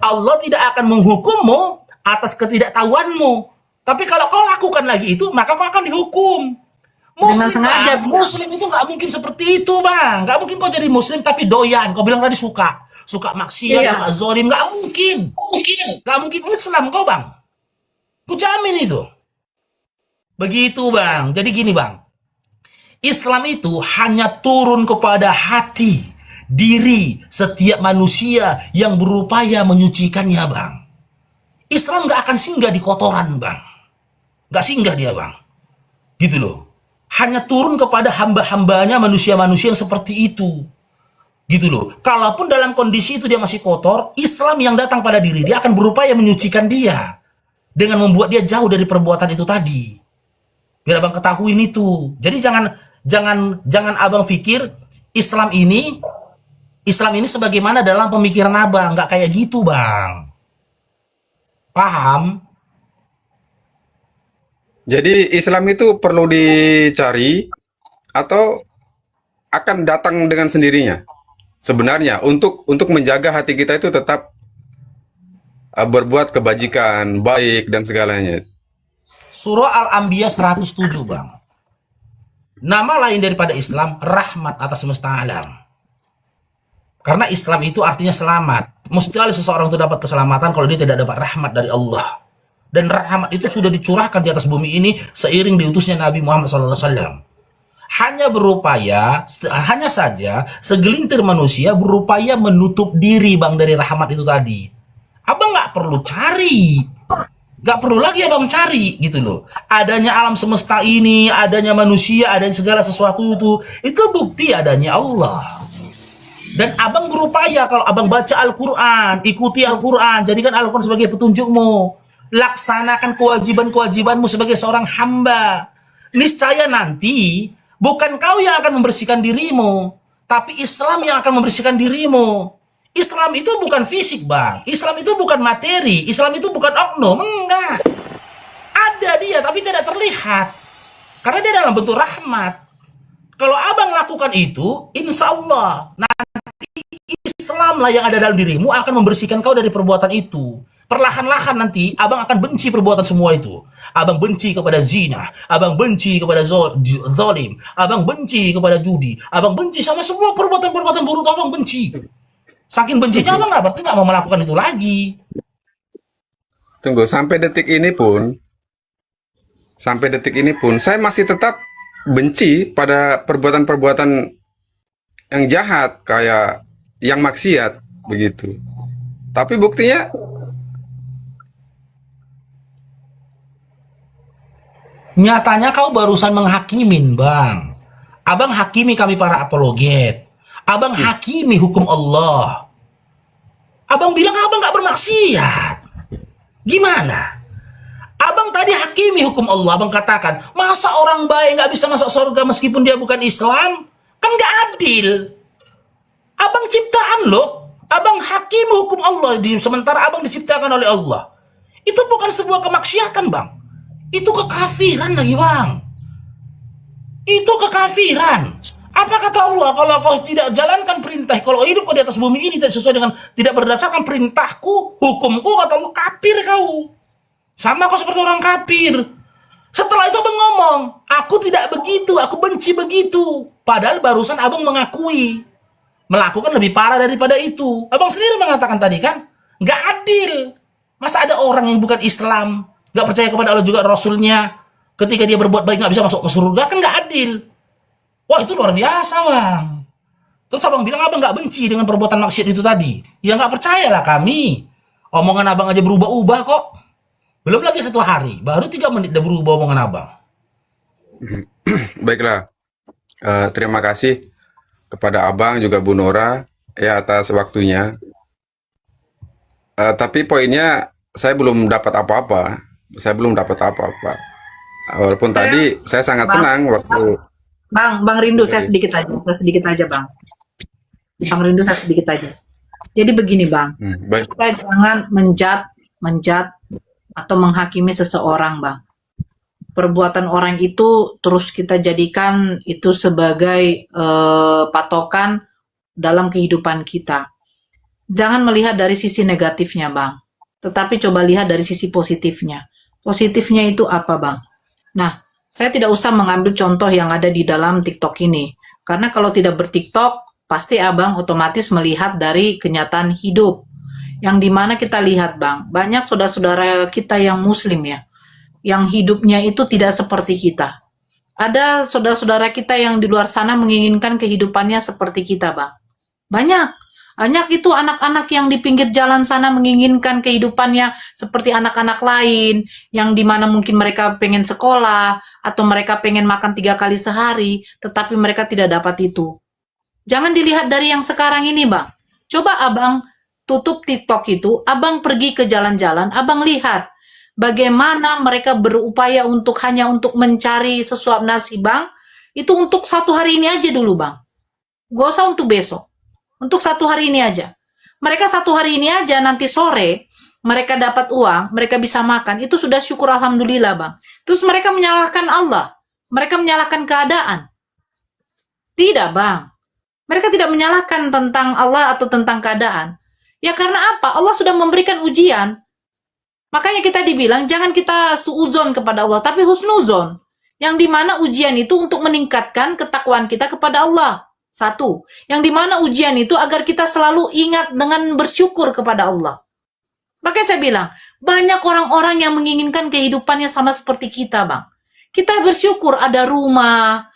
Allah tidak akan menghukummu atas ketidaktahuanmu, tapi kalau kau lakukan lagi itu, maka kau akan dihukum. Dengan sengaja, Bang. Muslim itu nggak mungkin seperti itu, Bang. Nggak mungkin kau jadi Muslim tapi doyan. Kau bilang tadi suka maksiat, Iya. suka zolim, nggak mungkin. Nggak mungkin Islam kau, Bang. Ku jamin itu. Begitu, Bang. Jadi gini, Bang. Islam itu hanya turun kepada hati, diri setiap manusia yang berupaya menyucikannya, Bang. Islam nggak akan singgah di kotoran, Bang. Nggak singgah dia, Bang. Gitu loh. Hanya turun kepada hamba-hambanya, manusia-manusia yang seperti itu. Gitu loh. Kalaupun dalam kondisi itu dia masih kotor, Islam yang datang pada diri dia akan berupaya menyucikan dia dengan membuat dia jauh dari perbuatan itu tadi. Biar Abang ketahuin itu. Jadi jangan Abang pikir Islam ini sebagaimana dalam pemikiran Abang, nggak kayak gitu, Bang. Paham? Jadi Islam itu perlu dicari atau akan datang dengan sendirinya? Sebenarnya untuk menjaga hati kita itu tetap berbuat kebajikan, baik dan segalanya. Surah Al-Anbiya 107, Bang. Nama lain daripada Islam, rahmat atas semesta alam. Karena Islam itu artinya selamat. Mustahil seseorang itu dapat keselamatan kalau dia tidak dapat rahmat dari Allah. Dan rahmat itu sudah dicurahkan di atas bumi ini seiring diutusnya Nabi Muhammad SAW. Hanya saja segelintir manusia berupaya menutup diri, Bang, dari rahmat itu tadi. Abang nggak perlu cari. Nggak perlu lagi Abang cari, gitu loh. Adanya alam semesta ini, adanya manusia, adanya segala sesuatu itu bukti adanya Allah. Dan Abang berupaya, kalau Abang baca Al-Quran, ikuti Al-Quran, jadikan Al-Quran sebagai petunjukmu. Laksanakan kewajiban-kewajibanmu sebagai seorang hamba. Niscaya nanti bukan kau yang akan membersihkan dirimu, tapi Islam yang akan membersihkan dirimu. Islam itu bukan fisik, Bang. Islam itu bukan materi. Islam itu bukan oknum. Enggak. Ada dia, tapi tidak terlihat. Karena dia dalam bentuk rahmat. Kalau Abang lakukan itu, insya Allah nanti Islam lah yang ada dalam dirimu akan membersihkan kau dari perbuatan itu. Perlahan-lahan nanti Abang akan benci perbuatan semua itu. Abang benci kepada zina, Abang benci kepada zalim, Abang benci kepada judi, Abang benci sama semua perbuatan-perbuatan buruk, Abang benci. Saking bencinya Abang berarti nggak mau melakukan itu lagi. Tunggu, sampai detik ini pun saya masih tetap benci pada perbuatan-perbuatan yang jahat, kayak yang maksiat begitu. Tapi buktinya nyatanya kau barusan menghakimin, Bang. Abang hakimi kami para apologet. Abang hakimi hukum Allah. Abang bilang Abang gak bermaksiat. Gimana? Abang tadi hakimi hukum Allah. Abang katakan, masa orang baik gak bisa masuk surga meskipun dia bukan Islam? Kan gak adil. Abang ciptaan loh. Abang hakimi hukum Allah. Sementara Abang diciptakan oleh Allah. Itu bukan sebuah kemaksiatan, Bang. Itu kekafiran lagi, Bang. Itu kekafiran. Apa kata Allah? Kalau kau tidak jalankan perintah, kalau hidup kau di atas bumi ini tidak sesuai dengan, tidak berdasarkan perintahku, hukumku, kata Allah, kafir kau. Sama kau seperti orang kafir. Setelah itu Abang ngomong, aku tidak begitu, aku benci begitu. Padahal barusan Abang mengakui melakukan lebih parah daripada itu. Abang sendiri mengatakan tadi kan, nggak adil. Masa ada orang yang bukan Islam, nggak percaya kepada Allah juga Rasulnya, ketika dia berbuat baik nggak bisa masuk ke surga, kan nggak adil. Wah, itu luar biasa, Bang. Terus abang bilang abang nggak benci dengan perbuatan maksiat itu tadi. Ya nggak percayalah kami. Omongan abang aja berubah-ubah kok. Belum lagi 1 hari, baru 3 menit udah berubah omongan abang. Baiklah, terima kasih kepada Abang juga Bu Nora ya atas waktunya. Tapi poinnya saya belum dapat apa-apa. Saya belum dapat apa-apa. Walaupun tadi saya sangat Bang, senang waktu Bang Rindu, saya sedikit aja, Bang. Bang Rindu, saya sedikit aja. Jadi begini, Bang. baik. Kita jangan menjat atau menghakimi seseorang, Bang. Perbuatan orang itu terus kita jadikan itu sebagai patokan dalam kehidupan kita. Jangan melihat dari sisi negatifnya, Bang. Tetapi coba lihat dari sisi positifnya. Positifnya itu apa, Bang? Nah, saya tidak usah mengambil contoh yang ada di dalam TikTok ini. Karena kalau tidak ber-TikTok, pasti Abang otomatis melihat dari kenyataan hidup. Yang dimana kita lihat, Bang, banyak saudara-saudara kita yang muslim ya, yang hidupnya itu tidak seperti kita. Ada saudara-saudara kita yang di luar sana menginginkan kehidupannya seperti kita, Bang. Banyak itu anak-anak yang di pinggir jalan sana menginginkan kehidupannya seperti anak-anak lain, yang dimana mungkin mereka pengen sekolah, atau mereka pengen makan 3 kali sehari, tetapi mereka tidak dapat itu. Jangan dilihat dari yang sekarang ini, Bang. Coba Abang tutup TikTok itu, Abang pergi ke jalan-jalan, Abang lihat bagaimana mereka berupaya hanya untuk mencari sesuap nasi, Bang. Itu untuk 1 hari ini aja dulu, Bang. Gak usah untuk besok. Untuk 1 hari ini aja. Mereka 1 hari ini aja, nanti sore mereka dapat uang, mereka bisa makan, itu sudah syukur alhamdulillah, Bang. Terus mereka menyalahkan Allah. Mereka menyalahkan keadaan. Tidak, Bang. Mereka tidak menyalahkan tentang Allah atau tentang keadaan. Ya karena apa? Allah sudah memberikan ujian. Makanya kita dibilang jangan kita suuzon kepada Allah, tapi husnuzon. Yang dimana ujian itu untuk meningkatkan ketakwaan kita kepada Allah. 1. Yang dimana ujian itu agar kita selalu ingat dengan bersyukur kepada Allah. Makanya saya bilang, banyak orang-orang yang menginginkan kehidupannya sama seperti kita, Bang. Kita bersyukur ada rumah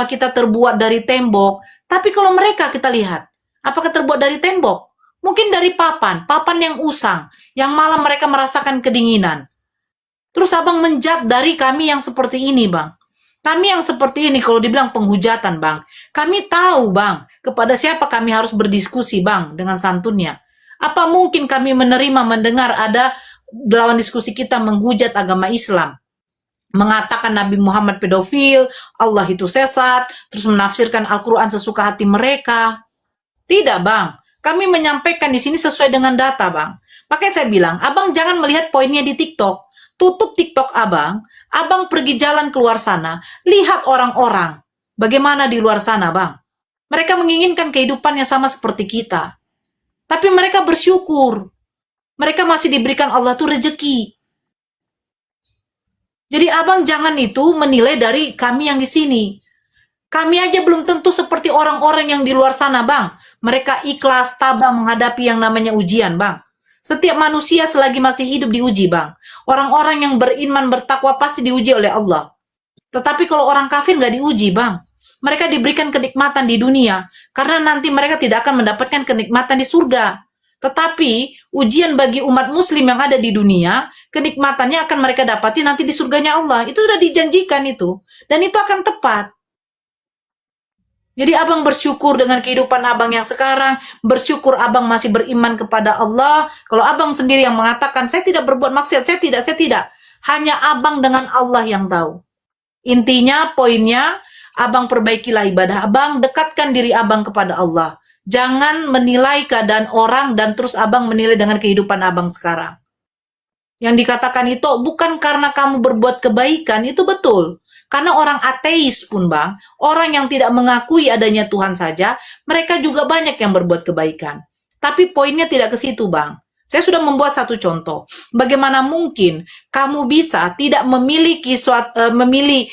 kita terbuat dari tembok. Tapi kalau mereka kita lihat, apakah terbuat dari tembok? Mungkin dari papan yang usang, yang malah mereka merasakan kedinginan. Terus Abang menjat dari kami yang seperti ini, Bang. Kami yang seperti ini kalau dibilang penghujatan, Bang. Kami tahu, Bang, kepada siapa kami harus berdiskusi, Bang, dengan santunnya. Apa mungkin kami mendengar ada lawan diskusi kita menghujat agama Islam? Mengatakan Nabi Muhammad pedofil, Allah itu sesat, terus menafsirkan Al-Quran sesuka hati mereka. Tidak, Bang. Kami menyampaikan di sini sesuai dengan data, Bang. Makanya saya bilang, Abang jangan melihat poinnya di TikTok. Tutup TikTok Abang pergi jalan keluar sana, lihat orang-orang. Bagaimana di luar sana, Bang? Mereka menginginkan kehidupan yang sama seperti kita. Tapi mereka bersyukur. Mereka masih diberikan Allah tuh rezeki. Jadi Abang jangan itu menilai dari kami yang di sini. Kami aja belum tentu seperti orang-orang yang di luar sana, Bang. Mereka ikhlas, tabah menghadapi yang namanya ujian, Bang. Setiap manusia selagi masih hidup diuji, Bang. Orang-orang yang beriman, bertakwa pasti diuji oleh Allah. Tetapi kalau orang kafir nggak diuji, Bang. Mereka diberikan kenikmatan di dunia. Karena nanti mereka tidak akan mendapatkan kenikmatan di surga. Tetapi ujian bagi umat muslim yang ada di dunia, kenikmatannya akan mereka dapati nanti di surganya Allah. Itu sudah dijanjikan itu. Dan itu akan tepat. Jadi Abang bersyukur dengan kehidupan Abang yang sekarang. Bersyukur Abang masih beriman kepada Allah. Kalau Abang sendiri yang mengatakan, saya tidak berbuat maksiat, saya tidak. Hanya Abang dengan Allah yang tahu. Intinya, poinnya, Abang perbaikilah ibadah Abang, dekatkan diri Abang kepada Allah. Jangan menilai keadaan orang dan terus Abang menilai dengan kehidupan Abang sekarang. Yang dikatakan itu bukan karena kamu berbuat kebaikan, itu betul. Karena orang ateis pun, Bang, orang yang tidak mengakui adanya Tuhan saja, mereka juga banyak yang berbuat kebaikan. Tapi poinnya tidak ke situ, Bang. Saya sudah membuat satu contoh. Bagaimana mungkin kamu bisa tidak memiliki memilih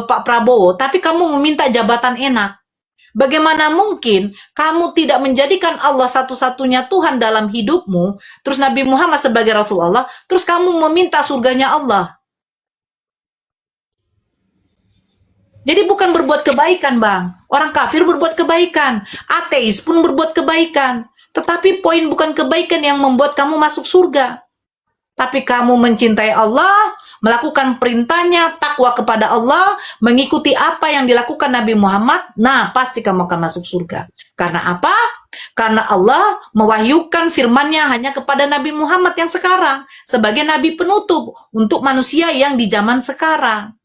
Pak Prabowo, tapi kamu meminta jabatan enak? Bagaimana mungkin kamu tidak menjadikan Allah satu-satunya Tuhan dalam hidupmu, terus Nabi Muhammad sebagai Rasulullah, terus kamu meminta surganya Allah? Jadi bukan berbuat kebaikan, Bang. Orang kafir berbuat kebaikan. Ateis pun berbuat kebaikan. Tetapi poin bukan kebaikan yang membuat kamu masuk surga. Tapi kamu mencintai Allah, melakukan perintahnya, takwa kepada Allah, mengikuti apa yang dilakukan Nabi Muhammad, nah pasti kamu akan masuk surga. Karena apa? Karena Allah mewahyukan firman-Nya hanya kepada Nabi Muhammad yang sekarang, sebagai Nabi penutup untuk manusia yang di zaman sekarang.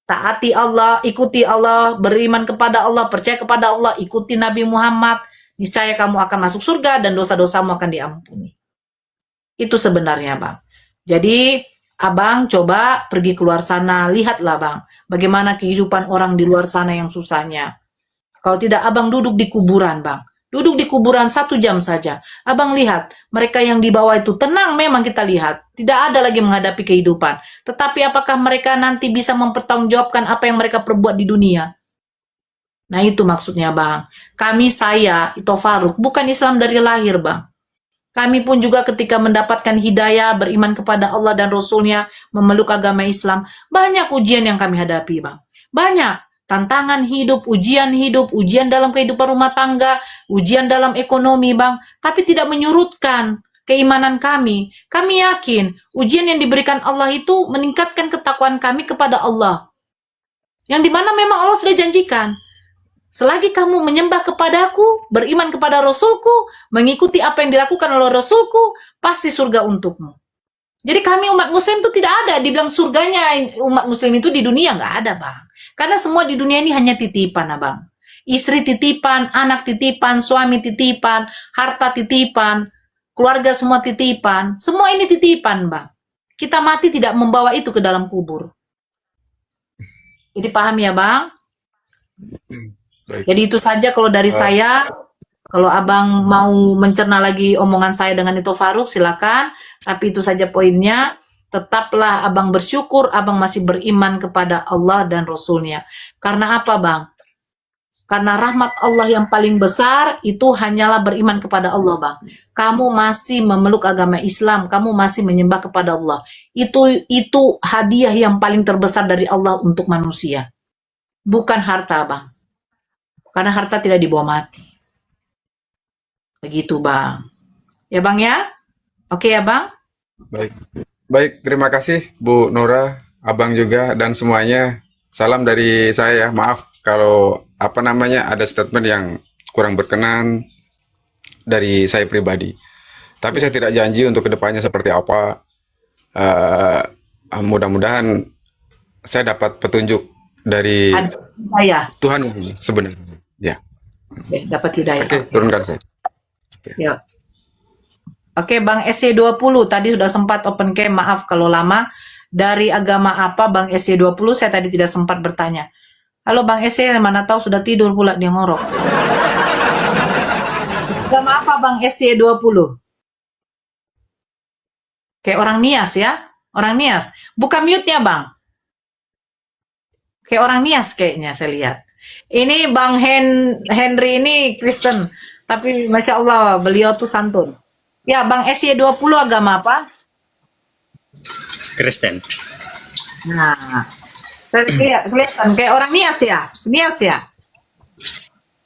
Taati Allah, ikuti Allah, beriman kepada Allah, percaya kepada Allah, ikuti Nabi Muhammad, niscaya kamu akan masuk surga dan dosa-dosamu akan diampuni. Itu sebenarnya, Bang. Jadi, Abang coba pergi keluar sana, lihatlah, Bang, bagaimana kehidupan orang di luar sana yang susahnya. Kalau tidak, Abang duduk di kuburan, Bang. Duduk di kuburan 1 jam saja. Abang lihat, mereka yang di bawah itu tenang memang kita lihat. Tidak ada lagi menghadapi kehidupan. Tetapi apakah mereka nanti bisa mempertanggungjawabkan apa yang mereka perbuat di dunia? Nah itu maksudnya, Bang. Saya, Ito Faruk, bukan Islam dari lahir, Bang. Kami pun juga ketika mendapatkan hidayah, beriman kepada Allah dan Rasul-Nya, memeluk agama Islam, banyak ujian yang kami hadapi, Bang. Banyak. Tantangan hidup, ujian dalam kehidupan rumah tangga, ujian dalam ekonomi, Bang. Tapi tidak menyurutkan keimanan kami. Kami yakin ujian yang diberikan Allah itu meningkatkan ketakwaan kami kepada Allah. Yang dimana memang Allah sudah janjikan. Selagi kamu menyembah kepadaku, beriman kepada Rasulku, mengikuti apa yang dilakukan oleh Rasulku, pasti surga untukmu. Jadi kami umat muslim itu tidak ada dibilang surganya umat muslim itu di dunia, nggak ada, Bang. Karena semua di dunia ini hanya titipan, Abang. Istri titipan, anak titipan, suami titipan, harta titipan, keluarga semua titipan. Semua ini titipan, Bang. Kita mati tidak membawa itu ke dalam kubur. Jadi paham ya, Bang? Baik. Jadi itu saja kalau dari saya. Kalau Abang mau mencerna lagi omongan saya dengan itu Faruk, silakan. Tapi itu saja poinnya. Tetaplah Abang bersyukur, Abang masih beriman kepada Allah dan Rasul-Nya. Karena apa, Bang? Karena rahmat Allah yang paling besar itu hanyalah beriman kepada Allah, Bang. Kamu masih memeluk agama Islam, kamu masih menyembah kepada Allah. Itu hadiah yang paling terbesar dari Allah untuk manusia. Bukan harta, Bang. Karena harta tidak dibawa mati. Begitu, Bang. Ya, Bang ya? Oke ya, Bang? Baik. Baik, terima kasih Bu Nora, Abang juga, dan semuanya. Salam dari saya. Maaf kalau ada statement yang kurang berkenan dari saya pribadi. Tapi saya tidak janji untuk kedepannya seperti apa. Mudah-mudahan saya dapat petunjuk dari Hidayah. Tuhan sebenarnya. Ya. Oke, dapat hidayah. Oke, turunkan saya. Ya. Oke, Bang SC20 tadi sudah sempat open cam, maaf kalau lama. Dari agama apa Bang SC20? Saya tadi tidak sempat bertanya. Halo Bang SC, mana tahu sudah tidur pula dia ngorok. Agama apa Bang SC20? Kayak orang Nias ya? Orang Nias. Buka mute-nya, Bang. Kayak orang Nias kayaknya saya lihat. Ini Bang Henry ini Kristen, tapi Masya Allah beliau tuh santun. Ya, Bang SY20 agama apa? Kristen. Nah, kelihatan kayak orang Nias ya? Nias ya?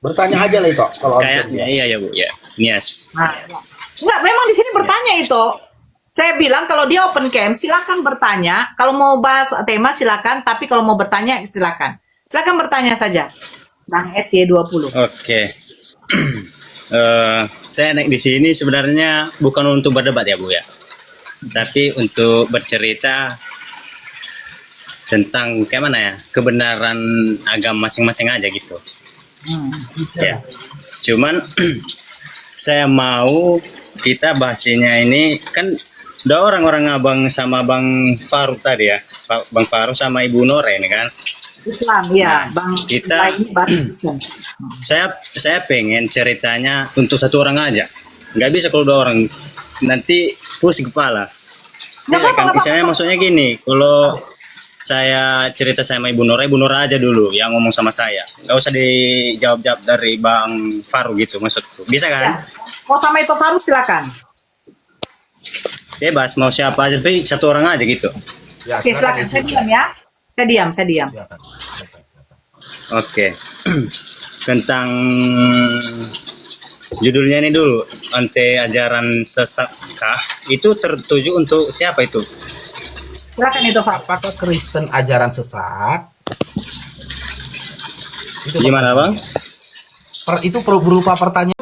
Bertanya aja lah itu kalau Kayaknya iya ya Bu ya. Nias. Nah, enggak, memang di sini bertanya itu. Saya bilang kalau dia open cam silakan bertanya. Kalau mau bahas tema silakan, tapi kalau mau bertanya silakan. Silakan bertanya saja. Bang SY20. Oke. Saya naik di sini sebenarnya bukan untuk berdebat ya Bu ya, tapi untuk bercerita tentang kayak mana ya, kebenaran agama masing-masing aja gitu. Ya, cuman saya mau kita bahasnya ini kan udah orang-orang Abang sama Bang Faruk tadi ya, Bang Faruk sama Ibu Nore ini kan. Islam ya, Nah, Bang. kita- Saya pengen ceritanya untuk satu orang aja, nggak bisa kalau 2 orang, nanti pusing kepala. Nggak Ya, kan apa-apa, misalnya maksudnya gini, saya cerita sama Ibu Nora aja dulu yang ngomong sama saya. Nggak usah dijawab-jawab dari Bang Faru gitu maksudku. Bisa Ya. kan? Mau sama itu Faru silakan. Bebas mau siapa aja, tapi satu orang aja gitu. Ya, Oke, silakan. Saya diam ya. Saya diam. Silakan. Oke. Tentang judulnya ini dulu, anti ajaran sesatkah itu tertuju untuk siapa itu? Silakan itu Faru. Apakah Kristen ajaran sesat? Itu Gimana Bang? itu berupa pertanyaan.